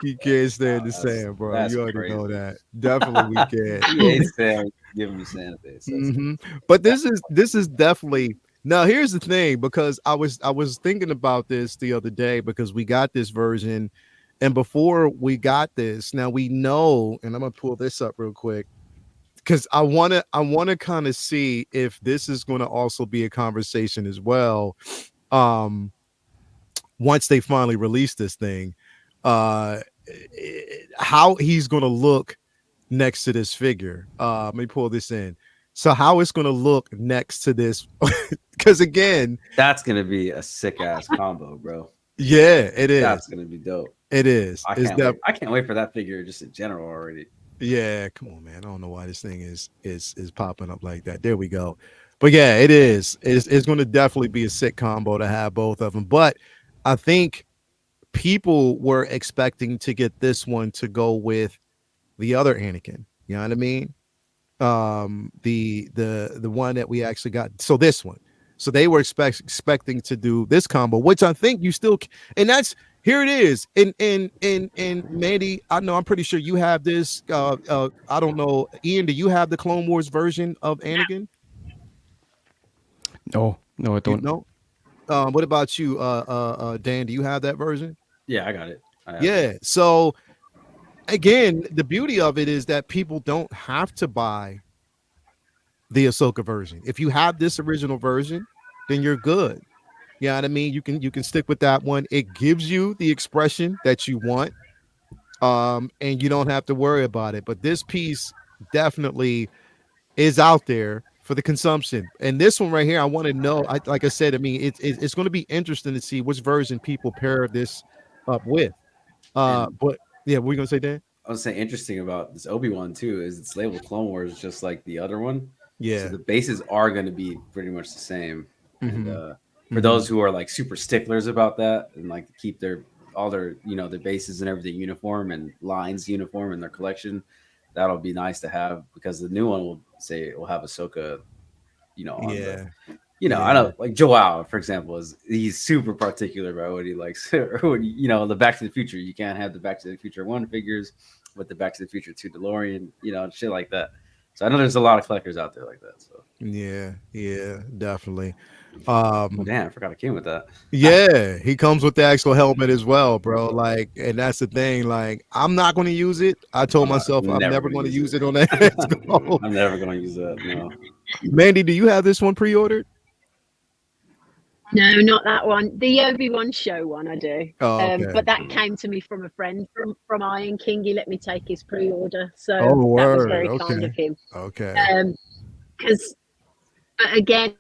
Speaker 1: he can't stand the sand, bro. You already crazy. Know that. Definitely we can.
Speaker 5: He hates sand. Give me sand face.
Speaker 1: But this is definitely now. Here's the thing, because I was thinking about this the other day because we got this version, and before we got this, now we know, and I'm gonna pull this up real quick. Because I want to kind of see if this is going to also be a conversation as well. Once they finally release this thing, how he's going to look next to this figure. Let me pull this in. So how it's going to look next to this? Because again,
Speaker 5: that's going to be a sick ass combo, bro.
Speaker 1: Yeah, it is.
Speaker 5: That's going to be dope.
Speaker 1: It is.
Speaker 5: I can't wait for that figure just in general already.
Speaker 1: Yeah, come on, man. I don't know why this thing is popping up like that. There we go. But yeah, it is. It's going to definitely be a sick combo to have both of them. But I think people were expecting to get this one to go with the other Anakin. You know what I mean? The one that we actually got. So this one. So they were expecting to do this combo, which I think you still, and that's. Here it is. And Mandy, I know I'm pretty sure you have this. I don't know. Ian, do you have the Clone Wars version of Anakin?
Speaker 2: No, I don't.
Speaker 1: No. What about you, Dan? Do you have that version?
Speaker 5: Yeah, I got it.
Speaker 1: Yeah. So again, the beauty of it is that people don't have to buy the Ahsoka version. If you have this original version, then you're good. You know what I mean? You can stick with that one. It gives you the expression that you want, and you don't have to worry about it. But this piece definitely is out there for the consumption. And this one right here, I want to know. Like I said, I mean, it's going to be interesting to see which version people pair this up with. But yeah, what are you gonna say, Dan?
Speaker 5: I was saying interesting about this Obi-Wan too is it's labeled Clone Wars just like the other one.
Speaker 1: Yeah,
Speaker 5: so the bases are going to be pretty much the same. And, for those who are like super sticklers about that and like to keep all their their bases and everything uniform and lines uniform in their collection, that'll be nice to have because the new one will have Ahsoka, I know like Joao, for example, he's super particular about what he likes. Or the Back to the Future, you can't have the Back to the Future 1 figures with the Back to the Future 2 DeLorean, shit like that. So I know there's a lot of collectors out there like that. So
Speaker 1: yeah, definitely.
Speaker 5: Damn, I forgot I came with that.
Speaker 1: Yeah, he comes with the actual helmet as well, bro. Like, and that's the thing. Like, I'm not going to use it. I told myself I'm never going to use it on that.
Speaker 5: I'm never going to use that. No.
Speaker 1: Mandy, do you have this one pre-ordered?
Speaker 4: No, not that one. The Obi-Wan show one, I do.
Speaker 1: Oh, okay.
Speaker 4: But that came to me from a friend from Iron King. He let me take his pre-order, so that was very kind of him.
Speaker 1: Okay.
Speaker 4: Because again,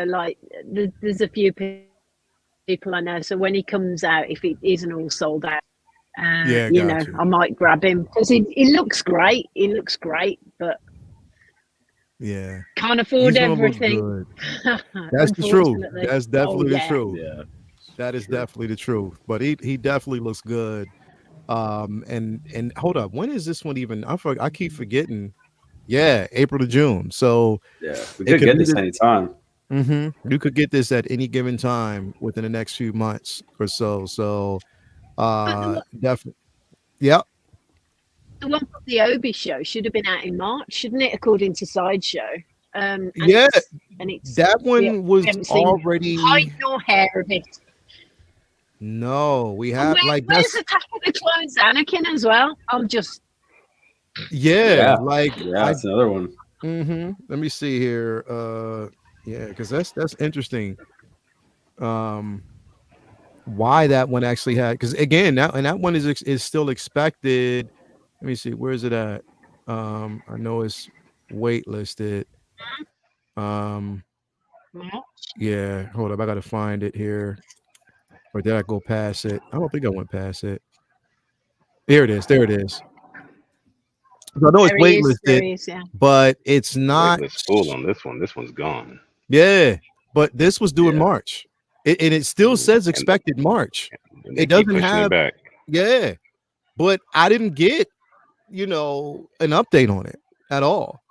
Speaker 4: like there's a few people I know. So when he comes out, if it isn't all sold out, I might grab him because he looks great. He looks great, but.
Speaker 1: Yeah,
Speaker 4: can't afford everything.
Speaker 1: That's the truth. That's definitely the truth.
Speaker 5: Yeah,
Speaker 1: that is definitely the truth. But he definitely looks good. And hold up, when is this one even? I keep forgetting. Yeah, April to June. So
Speaker 5: yeah, we could get this anytime.
Speaker 1: You could get this at any given time within the next few months or so. So definitely, yep.
Speaker 4: The one from the Obi show should have been out in March, shouldn't it? According to Sideshow. And
Speaker 1: Yeah,
Speaker 4: it's
Speaker 1: that
Speaker 4: we
Speaker 1: one was
Speaker 4: haven't seen
Speaker 1: already.
Speaker 4: hide nor hair of it.
Speaker 1: No, we
Speaker 4: And
Speaker 1: have like
Speaker 4: where's
Speaker 1: that's
Speaker 4: Attack of the Clones Anakin as well? I'm just
Speaker 1: yeah, like
Speaker 5: yeah, that's another one.
Speaker 1: Let me see here. Yeah, because that's interesting. Why that one actually had? Because again, that one is still expected. Let me see, where is it at? I know it's waitlisted. Yeah, hold up, I gotta find it here. Or did I go past it? I don't think I went past it. There it is. There it is. I know it's waitlisted,
Speaker 4: yeah.
Speaker 1: but it's not
Speaker 3: Waitlist full on this one. This one's gone.
Speaker 1: Yeah, but this was due in March. And it still says
Speaker 3: And-
Speaker 1: expected March.
Speaker 3: and they
Speaker 1: It
Speaker 3: keep
Speaker 1: doesn't
Speaker 3: pushing
Speaker 1: have
Speaker 3: it back.
Speaker 1: Yeah, but I didn't get, an update on it at all.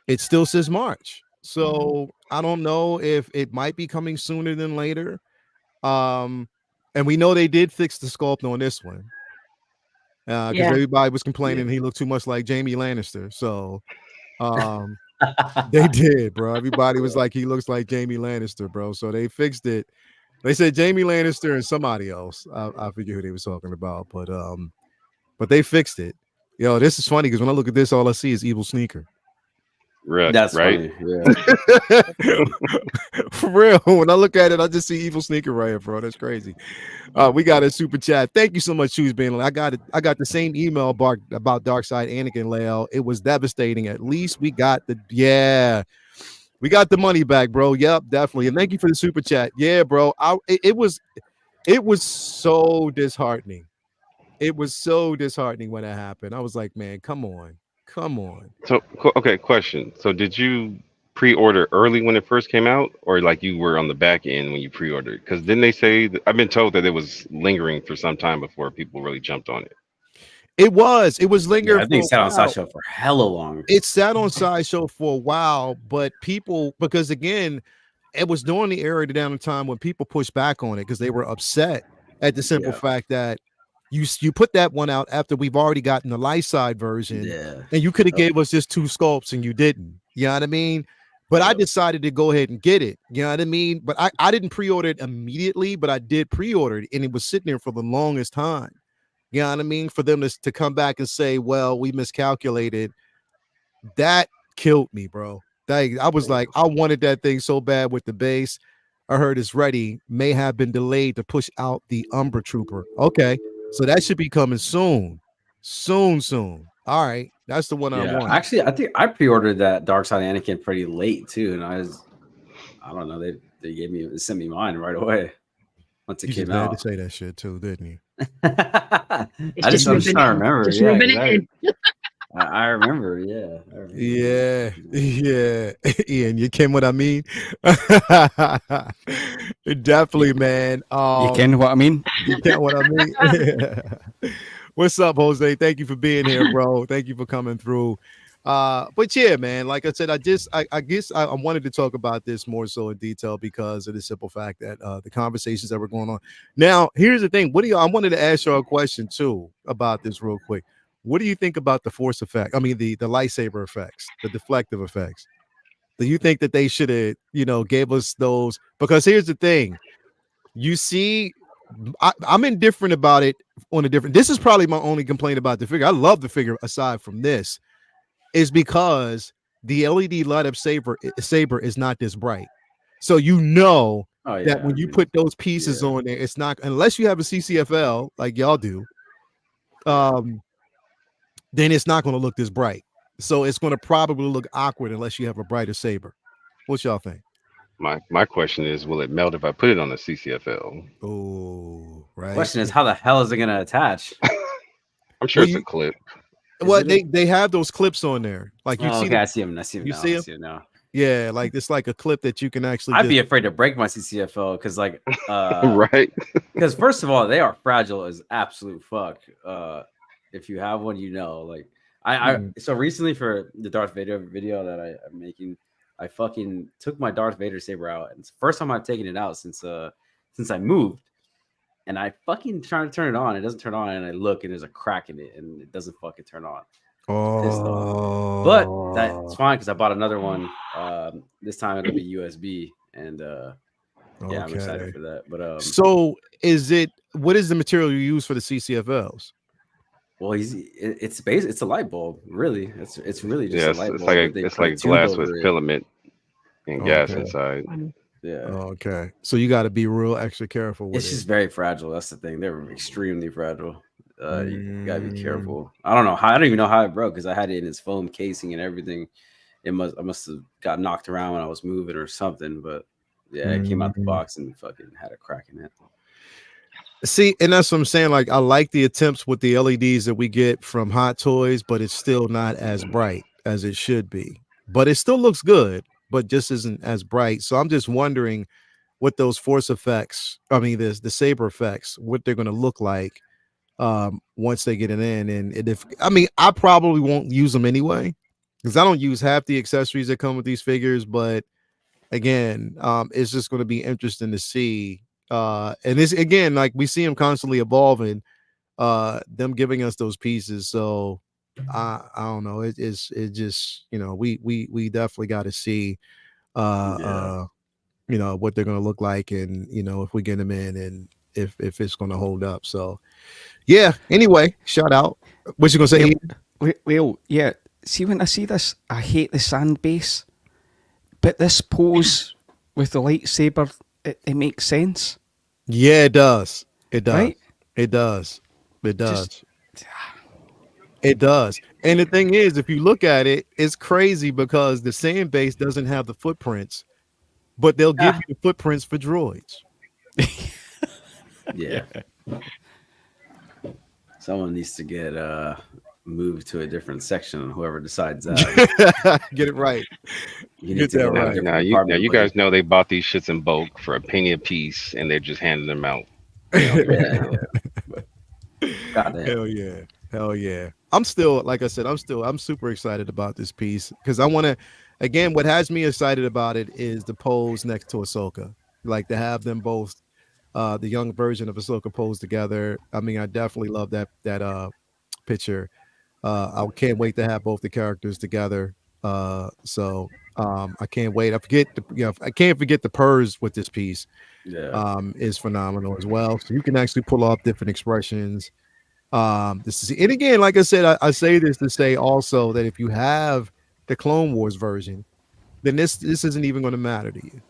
Speaker 1: It still says March. So I don't know if it might be coming sooner than later. And we know they did fix the sculpt on this one. Because everybody was complaining he looked too much like Jamie Lannister. So they did, bro. Everybody was like, he looks like Jamie Lannister, bro. So they fixed it. They said Jamie Lannister and somebody else. I forget who they was talking about, but they fixed it. Yo, this is funny because when I look at this, all I see is Evil Sneaker.
Speaker 3: Right.
Speaker 5: That's
Speaker 3: right.
Speaker 5: funny. Yeah.
Speaker 1: For real. When I look at it, I just see Evil Sneaker right here, bro. That's crazy. We got a super chat. Thank you so much, Shoes Being. I got it. I got the same email about Dark Side Anakin layout. It was devastating. At least we got we got the money back, bro. Yep, definitely. And thank you for the super chat. Yeah, bro. It was so disheartening. It was so disheartening when it happened. I was like, man, come on.
Speaker 3: So, okay, question. So, did you pre-order early when it first came out, or like you were on the back end when you pre-ordered? Because didn't they say I've been told that it was lingering for some time before people really jumped on it.
Speaker 1: It was lingering.
Speaker 5: I think it sat on Sideshow for hella long.
Speaker 1: It sat on Sideshow for a while, but people, because again, it was during the era down the time when people pushed back on it because they were upset at the simple fact that you put that one out after we've already gotten the light side version, and you could have gave us just 2 sculpts and you didn't. You know what I mean? But I decided to go ahead and get it. You know what I mean? But I didn't pre-order it immediately, but I did pre-order it, and it was sitting there for the longest time. You know what I mean? For them to come back and say, well, we miscalculated, that killed me, bro. I was like, I wanted that thing so bad with the base. I heard it's ready, may have been delayed to push out the Umbra Trooper. Okay, so that should be coming soon. All right, that's the one I want.
Speaker 5: Actually, I think I pre-ordered that Dark Side Anakin pretty late too, and I don't know, they sent me mine right away once it came out.
Speaker 1: You to say that shit too, didn't you?
Speaker 5: I'm just trying to remember.
Speaker 4: Just rubbing it in.
Speaker 5: I remember,
Speaker 1: Yeah. Ian, you ken what I mean? Definitely, man.
Speaker 2: You ken what I mean?
Speaker 1: You ken what I mean? What's up, Jose? Thank you for being here, bro. Thank you for coming through. But yeah, man, like I said, I guess I wanted to talk about this more so in detail because of the simple fact that the conversations that were going on. Now, here's the thing. I wanted to ask y'all a question too about this real quick. What do you think about the force effect? I mean, the lightsaber effects, the deflective effects. Do you think that they should have, gave us those? Because here's the thing. You see, I'm indifferent about it on a different. This is probably my only complaint about the figure. I love the figure aside from this, is because the LED light up saber is not this bright. So that when you put those pieces on there, it's not, unless you have a CCFL like y'all do. Then it's not going to look this bright. So it's going to probably look awkward unless you have a brighter saber. What y'all think?
Speaker 3: My question is, will it melt if I put it on a CCFL?
Speaker 1: Oh, right.
Speaker 5: Question is, how the hell is it going to attach?
Speaker 3: I'm sure it's a clip.
Speaker 1: Well, they have those clips on there. Like you see.
Speaker 5: I see them. You see them now.
Speaker 1: Yeah, like it's like a clip that you can actually.
Speaker 5: I'd be afraid to break my CCFL because, like,
Speaker 3: right?
Speaker 5: Because first of all, they are fragile as absolute fuck. If you have one, like so recently for the Darth Vader video that I'm making, I fucking took my Darth Vader saber out, and it's the first time I've taken it out since I moved. and I fucking try to turn it on. It doesn't turn on, and I look, and there's a crack in it, and it doesn't fucking turn on. Pissed off. But that's fine because I bought another one. This time it'll be USB, and yeah, I'm excited for that. But
Speaker 1: so what is the material you use for the CCFLs?
Speaker 5: Well, it's a light bulb, really. It's really just a light bulb.
Speaker 3: It's like glass with filament and gas inside.
Speaker 5: Yeah.
Speaker 1: Okay. So you got to be real extra careful with
Speaker 5: it's just very fragile. That's the thing. They're extremely fragile. You gotta be careful. I don't even know how it broke because I had it in its foam casing and everything. I must have got knocked around when I was moving or something. But yeah, it came out the box and fucking had a crack in it.
Speaker 1: See, and that's what I'm saying. Like, I like the attempts with the LEDs that we get from Hot Toys, but it's still not as bright as it should be. But it still looks good, but just isn't as bright. So I'm just wondering what those force effects, the Saber effects, what they're going to look like once they get it in. And I probably won't use them anyway because I don't use half the accessories that come with these figures. But again, it's just going to be interesting to see. And this again, like we see them constantly evolving, them giving us those pieces. So I don't know. It just, we definitely got to see, what they're going to look like, and if we get them in, and if it's going to hold up. So yeah. Anyway, shout out. What you gonna say?
Speaker 2: Well, yeah. See, when I see this, I hate the sand base, but this pose with the lightsaber, it makes sense.
Speaker 1: Yeah, it does. It does.
Speaker 2: Right?
Speaker 1: It does. It does. It does. And the thing is, if you look at it, it's crazy because the sand base doesn't have the footprints, but they'll give you the footprints for droids.
Speaker 5: Yeah. Someone needs to get moved to a different section. Whoever decides that,
Speaker 1: get it right.
Speaker 5: You need to get right.
Speaker 3: Now you guys know they bought these shits in bulk for $0.01 a piece, and they're just handing them out.
Speaker 5: Yeah.
Speaker 1: Hell yeah. I'm still, like I said, I'm super excited about this piece because I want to. Again, what has me excited about it is the pose next to Ahsoka. Like to have them both. The young version of Ahsoka posed together. I definitely love that picture. I can't wait to have both the characters together. So I can't wait. I can't forget the purrs with this piece.
Speaker 5: Yeah,
Speaker 1: is phenomenal as well. So you can actually pull off different expressions. And again, like I said, I say this to say also that if you have the Clone Wars version, then this isn't even going to matter to you.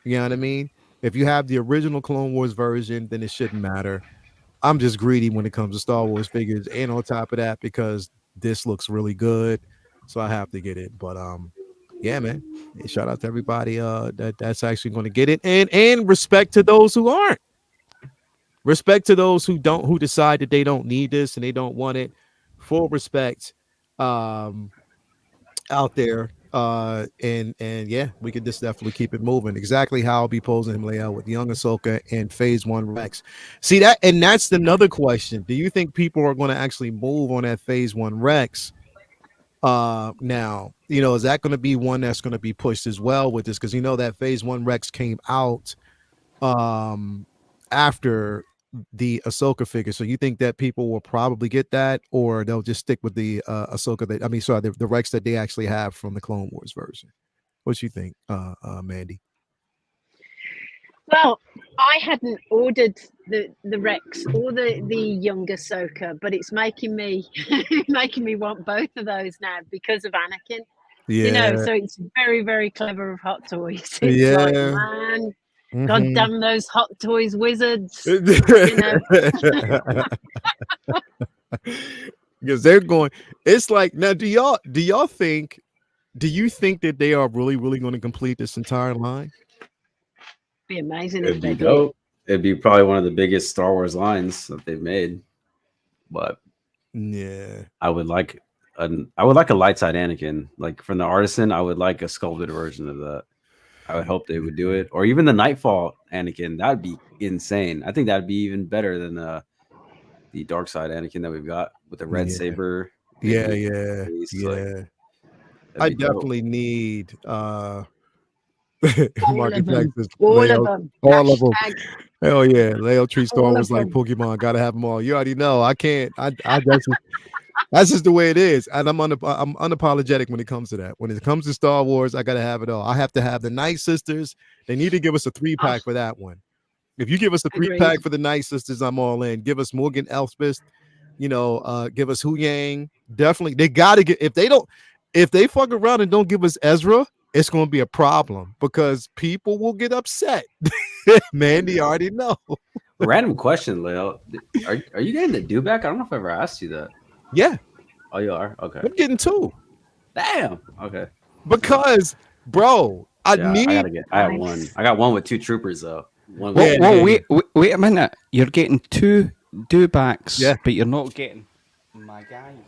Speaker 1: You know what I mean? If you have the original Clone Wars version, then it shouldn't matter. I'm just greedy when it comes to Star Wars figures, and on top of that, because this looks really good, so I have to get it. But yeah, man, shout out to everybody that's actually going to get it, and respect to those who aren't. Respect to those who decide that they don't need this and they don't want it. Full respect out there. And yeah, we could just definitely keep it moving. Exactly how I'll be posing him layout with young Ahsoka and Phase 1 Rex. See that, and that's another question. Do you think people are going to actually move on that Phase 1 Rex? Now, is that going to be one that's going to be pushed as well with this? Because that Phase 1 Rex came out after the Ahsoka figure. So you think that people will probably get that, or they'll just stick with the Ahsoka the Rex that they actually have from the Clone Wars version? What you think, Mandy?
Speaker 4: Well, I hadn't ordered the Rex or the young Ahsoka, but it's making me want both of those now because of Anakin.
Speaker 1: Yeah.
Speaker 4: So it's very, very clever of Hot Toys. It's like, man, God damn those Hot Toys wizards.
Speaker 1: Because they're going, it's like, now do you think that they are really, really going to complete this entire line?
Speaker 4: Be amazing
Speaker 5: if
Speaker 4: if they
Speaker 5: do. It'd be probably one of the biggest Star Wars lines that they've made. But
Speaker 1: yeah,
Speaker 5: I would like a light side Anakin. Like from the Artisan, I would like a sculpted version of that. I would hope they would do it, or even the Nightfall Anakin. That'd be insane. I think that'd be even better than the dark side Anakin that we've got with the red saber.
Speaker 1: Yeah. I definitely need
Speaker 4: all of them.
Speaker 1: Hell yeah. Leo Tree Star
Speaker 4: All
Speaker 1: was
Speaker 4: of
Speaker 1: like
Speaker 4: them.
Speaker 1: Pokemon, gotta have them all. You already know. I can't. That's just the way it is. And I'm unapologetic when it comes to that. When it comes to Star Wars, I gotta have it all. I have to have the Night Sisters. They need to give us a 3-pack for that one. If you give us a 3-pack
Speaker 4: Agreed.
Speaker 1: for the Night Sisters, I'm all in. Give us Morgan Elspeth, give us Hu Yang. Definitely, they gotta get if they fuck around and don't give us Ezra, it's gonna be a problem because people will get upset. Mandy already know.
Speaker 5: Random question, Leo. Are you getting the dewback? I don't know if I ever asked you that.
Speaker 1: Yeah.
Speaker 5: Oh, you are? Okay.
Speaker 1: I'm getting 2.
Speaker 5: Damn. Okay.
Speaker 1: Because, bro, I
Speaker 5: have one. I got one with 2 troopers though. One
Speaker 2: Whoa,
Speaker 5: with
Speaker 2: wait a minute. You're getting 2 dewbacks,
Speaker 1: Yeah.
Speaker 2: but you're not getting my guy here.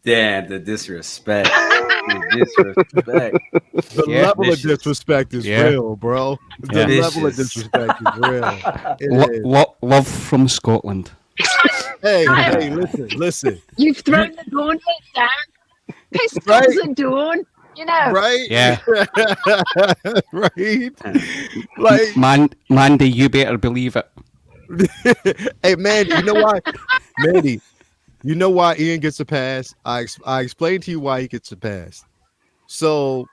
Speaker 5: Damn, the disrespect. The
Speaker 1: level of disrespect is real, bro. The level of disrespect is real.
Speaker 2: Love from Scotland.
Speaker 1: Hey, listen.
Speaker 4: You've thrown the gauntlet down. Pistols
Speaker 1: Right.
Speaker 4: at dawn. You know.
Speaker 1: Right?
Speaker 2: Yeah.
Speaker 1: Right? Like,
Speaker 2: Mandy, you better believe it.
Speaker 1: hey, man, you know why? Mandy, you know why Ian gets a pass? I explained to you why he gets a pass. So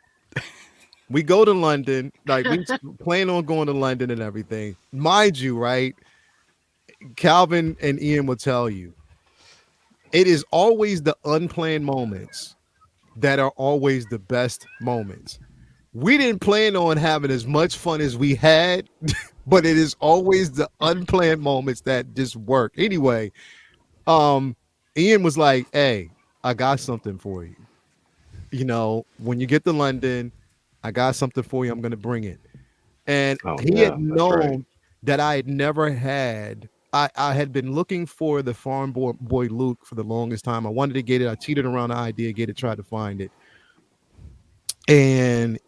Speaker 1: we go to London, like we plan on going to London and everything. Mind you, right? Calvin and Ian will tell you, it is always the unplanned moments that are always the best moments. We didn't plan on having as much fun as we had, but it is always the unplanned moments that just work. Anyway, Ian was like, hey, I got something for you. When you get to London, I got something for you. I'm going to bring it. And he had known that I had never had. I had been looking for the farm boy Luke for the longest time. I wanted to get it. I cheated around the idea, tried to find it. And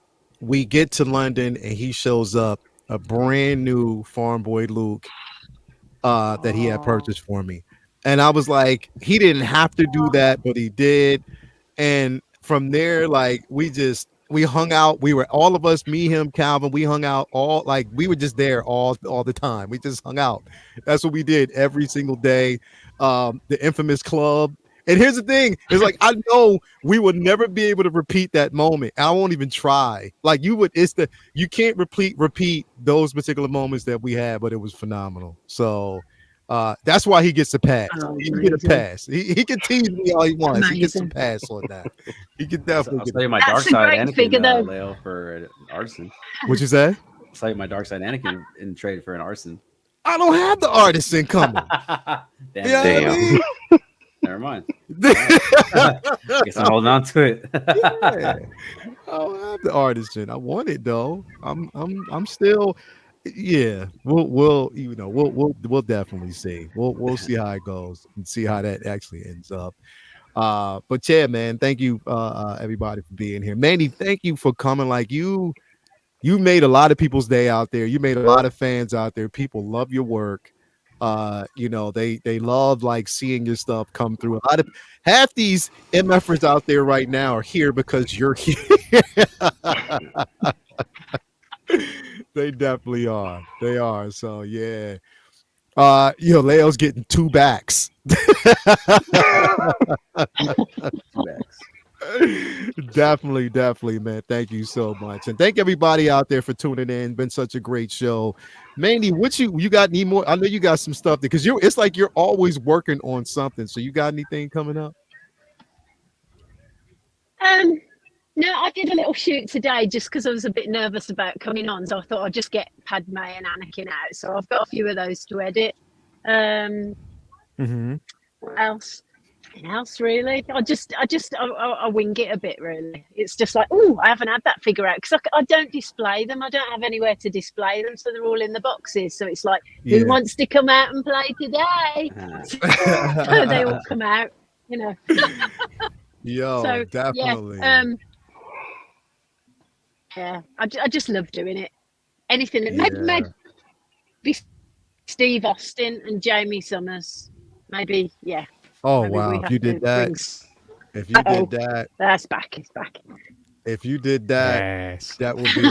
Speaker 1: we get to London and he shows up, a brand new farm boy Luke that he had purchased for me. And I was like, he didn't have to do that, but he did. And from there, like we hung out. We were all of us, me, him, Calvin. We hung out we were just there all the time. We just hung out. That's what we did every single day. The infamous club. And here's the thing: it's like I know we would never be able to repeat that moment. I won't even try. Like you can't repeat those particular moments that we had, but it was phenomenal. So that's why he gets a pass. He can get a pass. He can tease me all he wants. Amazing. He gets a pass on that. He can definitely.
Speaker 5: I'll tell you my dark side Anakin Leo for an artisan.
Speaker 1: What you say?
Speaker 5: I'll tell you my dark side Anakin in trade for an artisan.
Speaker 1: I don't have the artisan coming.
Speaker 5: Damn. Never mind. Guess I'm holding on to it.
Speaker 1: Yeah. I don't have the artisan. I want it though. I'm still. Yeah, we'll definitely see. We'll see how it goes and see how that actually ends up. But yeah, man, thank you everybody for being here. Mandy, thank you for coming. Like you made a lot of people's day out there. You made a lot of fans out there. People love your work. They love like seeing your stuff come through. Half these MFers out there right now are here because you're here. They definitely are. They are. So yeah. Leo's getting 2 backs. Definitely, man. Thank you so much. And thank everybody out there for tuning in. Been such a great show. Mandy, what you got any more? I know you got some stuff because it's like you're always working on something. So you got anything coming up?
Speaker 4: No, I did a little shoot today just because I was a bit nervous about coming on. So I thought I'd just get Padme and Anakin out. So I've got a few of those to edit. What else? Nothing else really. I wing it a bit really. It's just like, I haven't had that figure out because I don't display them. I don't have anywhere to display them, so they're all in the boxes. So it's like, who wants to come out and play today? So they all come out,
Speaker 1: Yo, so, definitely.
Speaker 4: Yeah, I just love doing it. Anything that maybe Steve Austin and Jamie Summers. Maybe, yeah.
Speaker 1: Oh
Speaker 4: maybe
Speaker 1: wow! If you did that, if you did that,
Speaker 4: that's back. It's back.
Speaker 1: If you did that, that would be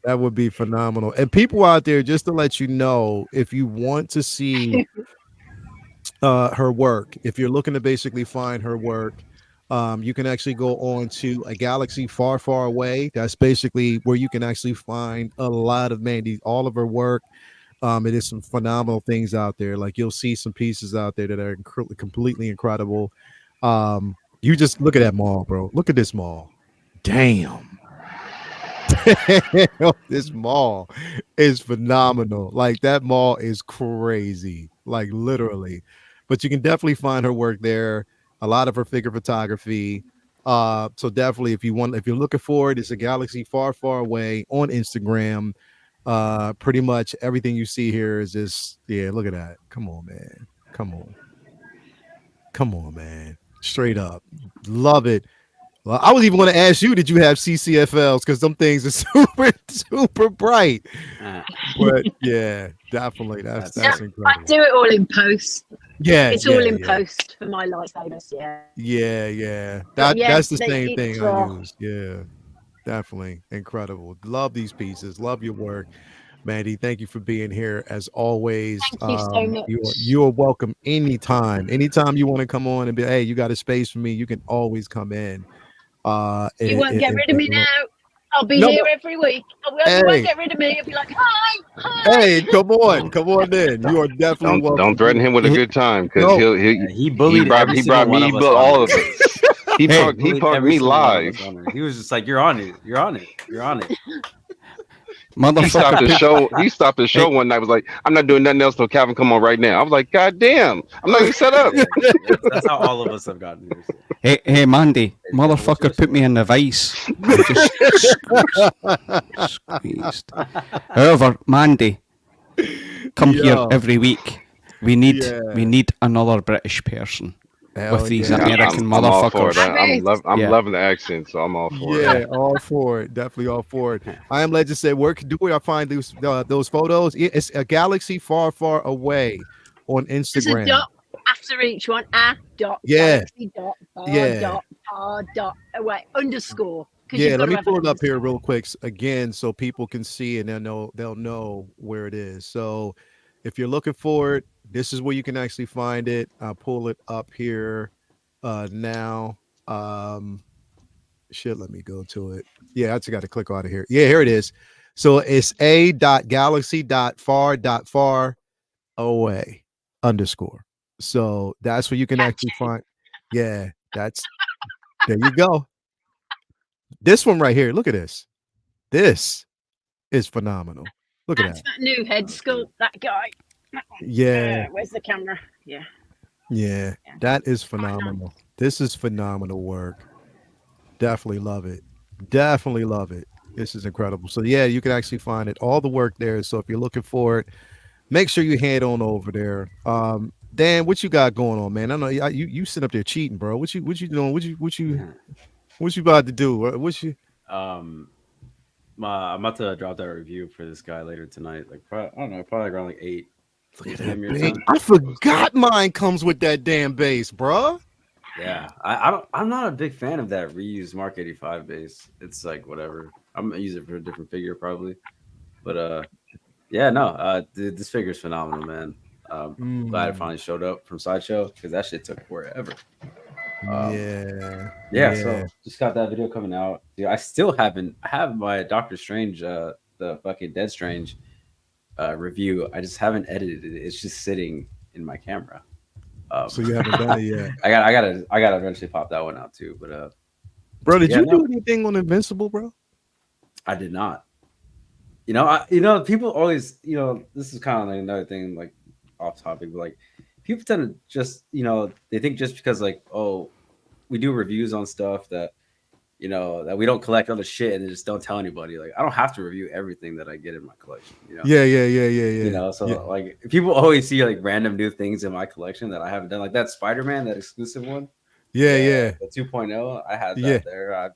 Speaker 1: That would be phenomenal. And people out there, just to let you know, if you want to see her work, if you're looking to basically find her work, you can actually go on to a galaxy far, far away. That's basically where you can actually find a lot of Mandy, all of her work. It is some phenomenal things out there. Like you'll see some pieces out there that are completely incredible. You just look at that mall, bro. Look at this mall. Damn. This mall is phenomenal. Like that mall is crazy, like literally. But you can definitely find her work there. A lot of her figure photography. So definitely, if you're looking for it, it's a galaxy far, far away on Instagram. Pretty much everything you see here is just, yeah, look at that. Come on, man. Come on, man. Straight up, love it. Well, I was even going to ask you, did you have CCFLs? Because some things are super, super bright. But yeah, definitely. That's incredible.
Speaker 4: I do it all in post.
Speaker 1: Yeah,
Speaker 4: it's all in post for my lightsabers.
Speaker 1: Yeah. That's the same thing I use. Yeah, definitely incredible. Love these pieces. Love your work, Mandy. Thank you for being here as always.
Speaker 4: Thank you so much.
Speaker 1: You are welcome anytime. Anytime you want to come on and be, hey, you got a space for me, you can always come in.
Speaker 4: You won't get rid of me now. I'll be here every week. You won't get rid of me. I'll be like, hi.
Speaker 1: Hey, come on then. You are definitely welcome.
Speaker 3: Don't threaten him with a good time, because he bullied all of us. He parked me live.
Speaker 5: He was just like, you're on it.
Speaker 2: Motherfucker.
Speaker 3: He stopped the show one night. Was like, I'm not doing nothing else till Calvin come on right now. I was like, God damn, I'm not even set up.
Speaker 5: That's how all of us have gotten here.
Speaker 2: Hey, Mandy, motherfucker, put me in the vice. Just squeezed. However, Mandy, come here every week. We need another British person. With these American motherfuckers.
Speaker 3: I'm loving the accent, so I'm all for it.
Speaker 1: Yeah, all for it. Definitely all for it. I am led to say, where do I find those photos? It's a galaxy far, far away on Instagram.
Speaker 4: There's a dot after each one. Galaxy dot away underscore.
Speaker 1: Yeah, let me pull it up here real quick again so people can see and they'll know where it is. So if you're looking for it, this is where you can actually find it. I'll pull it up here now. Let me go to it. Yeah, I just got to click out of here. Yeah, here it is. So it's a.galaxy.far away _ So that's where you can actually find. Yeah, there you go. This one right here. Look at this. This is phenomenal. Look at that.
Speaker 4: That new head sculpt, that guy.
Speaker 1: Yeah.
Speaker 4: Where's the camera?
Speaker 1: Yeah. That is phenomenal. This is phenomenal work. Definitely love it. This is incredible. So yeah, you can actually find it. All the work there. So if you're looking for it, make sure you head on over there. Dan, what you got going on, man? I know you sit up there cheating, bro. What you doing? What you about to do?
Speaker 5: I'm about to drop that review for this guy later tonight. Like, probably around like 8.
Speaker 1: Look at that. I forgot mine comes with that damn base, bro.
Speaker 5: Yeah, I'm not a big fan of that reused Mark 85 base. It's like whatever. I'm gonna use it for a different figure probably. But dude, this figure is phenomenal, man. Glad it finally showed up from Sideshow because that shit took forever. So just got that video coming out. Dude, I still I have my Doctor Strange, the fucking Dead Strange review. I just haven't edited it. It's just sitting in my camera.
Speaker 1: So you haven't done it yet.
Speaker 5: I gotta eventually pop that one out too. But
Speaker 1: bro, did you do anything on Invincible, bro?
Speaker 5: I did not. People always, this is kind of like another thing, like off topic, but like people tend to just, they think just because like, oh, we do reviews on stuff that, that we don't collect other shit and just don't tell anybody. Like, I don't have to review everything that I get in my collection.
Speaker 1: Yeah.
Speaker 5: Like people always see like random new things in my collection that I haven't done, like that Spider-Man, that exclusive one.
Speaker 1: The
Speaker 5: 2.0. I had that there. I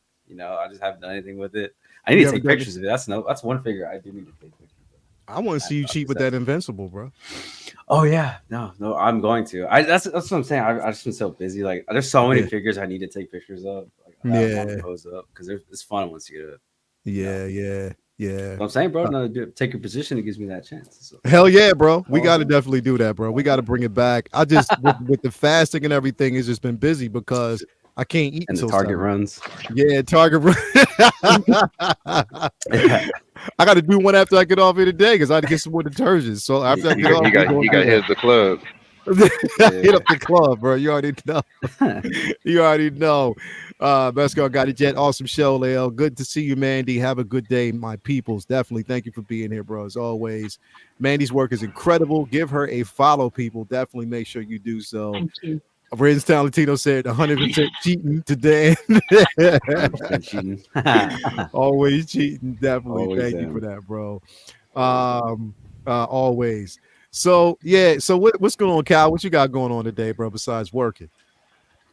Speaker 5: just haven't done anything with it. I need to take pictures of it. That's one figure I do need to take pictures of.
Speaker 1: I want to see you cheat with that Invincible, bro.
Speaker 5: Oh yeah, no, I'm going to. That's what I'm saying. I've just been so busy. Like, there's so many figures I need to take pictures of. Like, I pose up because it's fun once you get it.
Speaker 1: Yeah. Yeah.
Speaker 5: I'm saying, bro, no, take your position. It gives me that chance. So.
Speaker 1: Hell yeah, bro. We got to definitely do that, bro. We got to bring it back. I just with the fasting and everything, it's just been busy because I can't eat
Speaker 5: And the
Speaker 1: until
Speaker 5: Target
Speaker 1: 7.
Speaker 5: runs.
Speaker 1: Yeah, Target run. I got to do one after I get off here today because I had to get some more detergents. So after I get off,
Speaker 3: he got hit the club.
Speaker 1: hit up the club, bro. You already know. You already know. Best girl got it, Jet. Awesome show, Leo. Good to see you, Mandy. Have a good day, my peoples. Definitely. Thank you for being here, bro. As always, Mandy's work is incredible. Give her a follow, people. Definitely make sure you do so.
Speaker 4: Thank you.
Speaker 1: Renz Talentino said 100% cheating today.
Speaker 5: 100% cheating.
Speaker 1: Always cheating. Definitely.
Speaker 5: Always
Speaker 1: Thank you
Speaker 5: am.
Speaker 1: for that, bro. Always. So yeah. So what's going on, Cal? What you got going on today, bro? Besides working?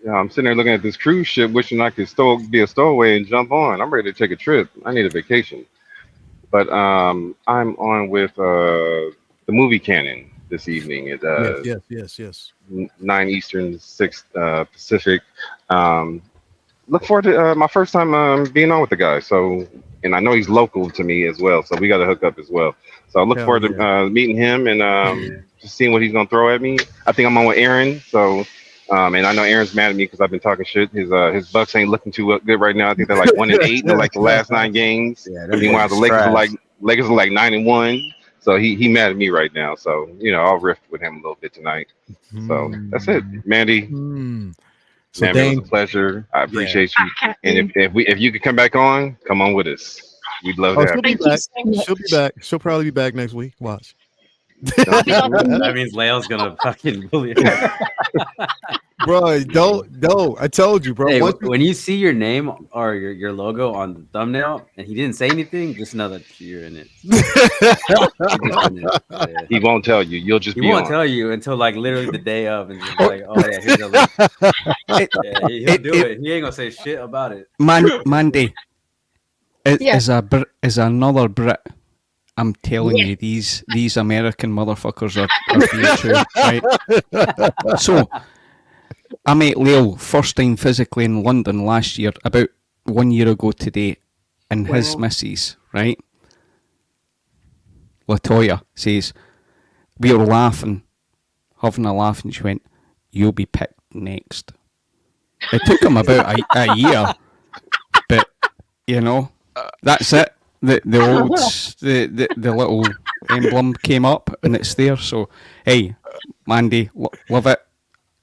Speaker 3: Yeah, I'm sitting there looking at this cruise ship, wishing I could be a stowaway and jump on. I'm ready to take a trip. I need a vacation. But I'm on with the movie canon this evening at
Speaker 1: Yes.
Speaker 3: 9 Eastern, 6 Pacific. Look forward to my first time being on with the guy. So, and I know he's local to me as well, so we got to hook up as well. So I look forward to meeting him and just seeing what he's gonna throw at me. I think I'm on with Aaron. So, and I know Aaron's mad at me because I've been talking shit. His Bucks ain't looking too good right now. I think they're like 1-8 in like the last 9 games.
Speaker 5: Yeah,
Speaker 3: Meanwhile, the Lakers are like 9-1. So he mad at me right now. So I'll riff with him a little bit tonight. So that's it, Mandy.
Speaker 1: So
Speaker 3: Mandy, it was a pleasure. I appreciate you. And if you could come back on, come on with us. We'd love to have you.
Speaker 4: Thank you so much.
Speaker 1: She'll be back. She'll probably be back next week. Watch.
Speaker 5: That means Leo's gonna fucking bully her.
Speaker 1: Bro, don't. I told you, bro.
Speaker 5: Hey, when you see your name or your logo on the thumbnail and he didn't say anything, just know that you're in it. Yeah.
Speaker 3: He won't tell you. You'll just
Speaker 5: He
Speaker 3: be
Speaker 5: won't
Speaker 3: on.
Speaker 5: tell you until like literally the day of, and just like, oh yeah, here's a link. Yeah, he'll do it. He ain't gonna say shit about it.
Speaker 2: Mandy,
Speaker 4: Yeah.
Speaker 2: is another Brit. I'm telling you, these American motherfuckers are being true, right? So, I met Leo first time physically in London last year, about 1 year ago today, and his missus, right? Latoya says, we were laughing, having a laugh, and she went, you'll be picked next. It took him about a year, but, that's it. The little emblem came up and it's there. So hey, Mandy, love it.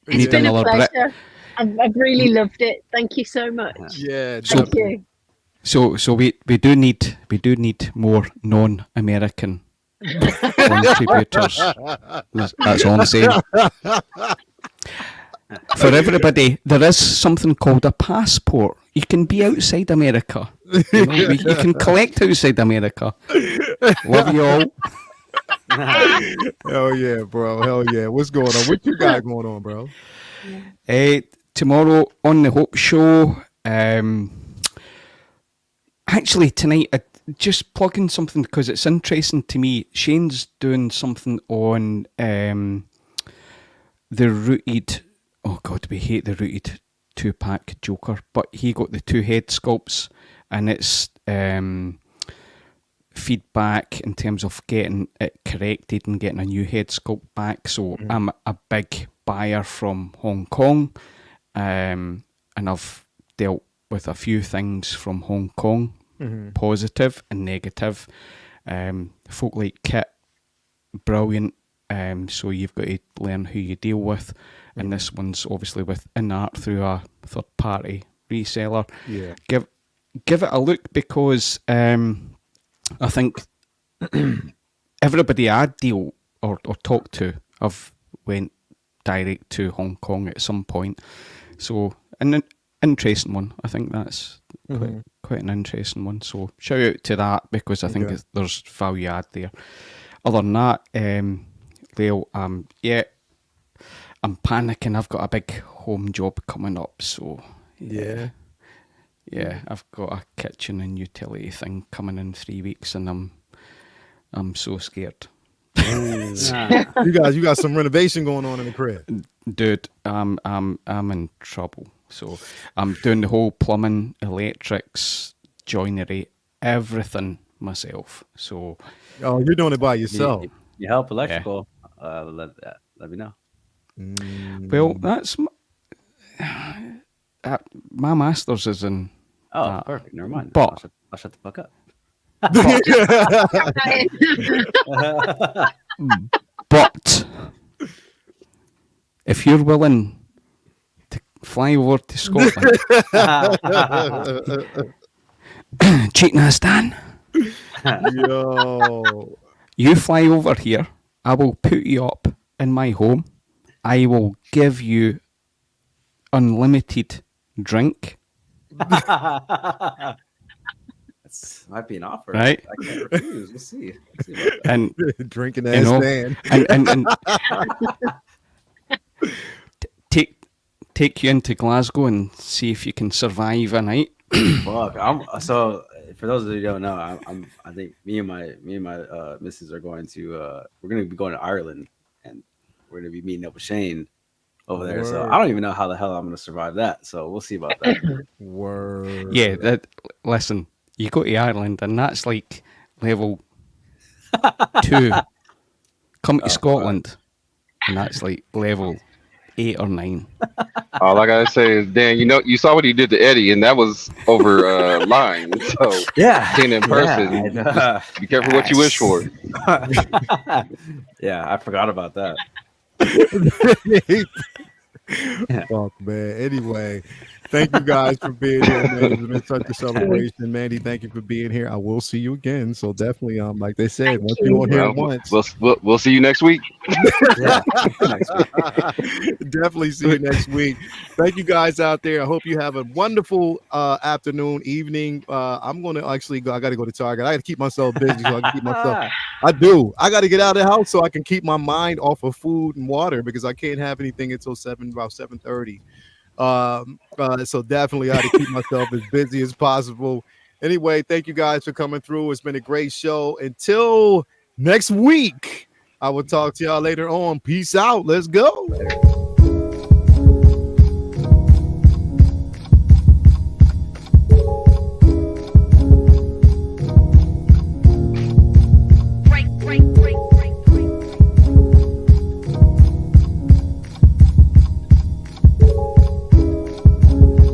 Speaker 4: It's
Speaker 2: Need
Speaker 4: been a
Speaker 2: another Brit.
Speaker 4: pleasure. I've really loved it. Thank you so much.
Speaker 1: Yeah.
Speaker 4: Thank you.
Speaker 2: So we do need more non-American contributors. That's all I'm saying. For everybody, there is something called a passport. You can be outside America. You can collect outside America. Love you all.
Speaker 1: Hell yeah, bro. Hell yeah. What's going on? What you got going on, bro?
Speaker 2: Tomorrow on the Hope Show. Actually, tonight, just plugging something because it's interesting to me. Shane's doing something on the rooted. Oh God, we hate the rooted 2-pack Joker, but he got the 2 head sculpts, and it's feedback in terms of getting it corrected and getting a new head sculpt back. So I'm a big buyer from Hong Kong, and I've dealt with a few things from Hong Kong, positive and negative. Folk like Kit, brilliant. So you've got to learn who you deal with, and this one's obviously with InArt through a third-party reseller.
Speaker 1: Yeah.
Speaker 2: Give it a look because I think everybody I deal or talk to have went direct to Hong Kong at some point. So an interesting one. I think that's quite an interesting one. So shout out to that because I think there's value add there. Other than that, Leo, I'm panicking. I've got a big home job coming up, so yeah, I've got a kitchen and utility thing coming in 3 weeks, and I'm so scared.
Speaker 1: You got some renovation going on in the crib,
Speaker 2: dude. I'm in trouble. So I'm doing the whole plumbing, electrics, joinery, everything myself. So,
Speaker 1: Oh, you're doing it by yourself.
Speaker 5: You help electrical. Let me know.
Speaker 2: Well, that's my master's is in.
Speaker 5: Oh, perfect. Never mind.
Speaker 2: But
Speaker 5: I'll shut the fuck up.
Speaker 2: But if you're willing to fly over to Scotland, cheating us, Dan.
Speaker 1: Yo.
Speaker 2: You fly over here. I will put you up in my home. I will give you unlimited drink.
Speaker 5: That might be an offer.
Speaker 2: Right.
Speaker 5: I can't refuse. We'll see.
Speaker 2: And
Speaker 1: Drinking ass Dan.
Speaker 2: and take you into Glasgow and see if you can survive a night.
Speaker 5: Fuck. So for those of you who don't know, I think me and my missus are going to we're gonna be going to Ireland, and we're gonna be meeting up with Shane over there. So I don't even know how the hell I'm gonna survive that. So we'll see about that.
Speaker 1: Word.
Speaker 2: Yeah, listen, you go to Ireland and that's like level 2. Come to Scotland and that's like level 8 or 9.
Speaker 3: All I gotta say is, Dan, you saw what he did to Eddie, and that was over line. So
Speaker 5: Yeah,
Speaker 3: seeing in person, just be careful what you wish for.
Speaker 5: Yeah, I forgot about that.
Speaker 1: Fuck, man. Anyway, thank you guys for being here, man. It's been such a celebration. Mandy, thank you for being here. I will see you again. So definitely, like they said, once you're on here once.
Speaker 3: We'll see you next week.
Speaker 5: Yeah.
Speaker 1: Definitely see you next week. Thank you guys out there. I hope you have a wonderful afternoon, evening. I'm gonna actually go. I gotta go to Target. I gotta keep myself busy so I can keep myself. I got to get out of the house so I can keep my mind off of food and water because I can't have anything until about 7:30. So definitely I had to keep myself as busy as possible. Anyway, thank you guys for coming through. It's been a great show. Until next week, I will talk to y'all later on. Peace out. Let's go.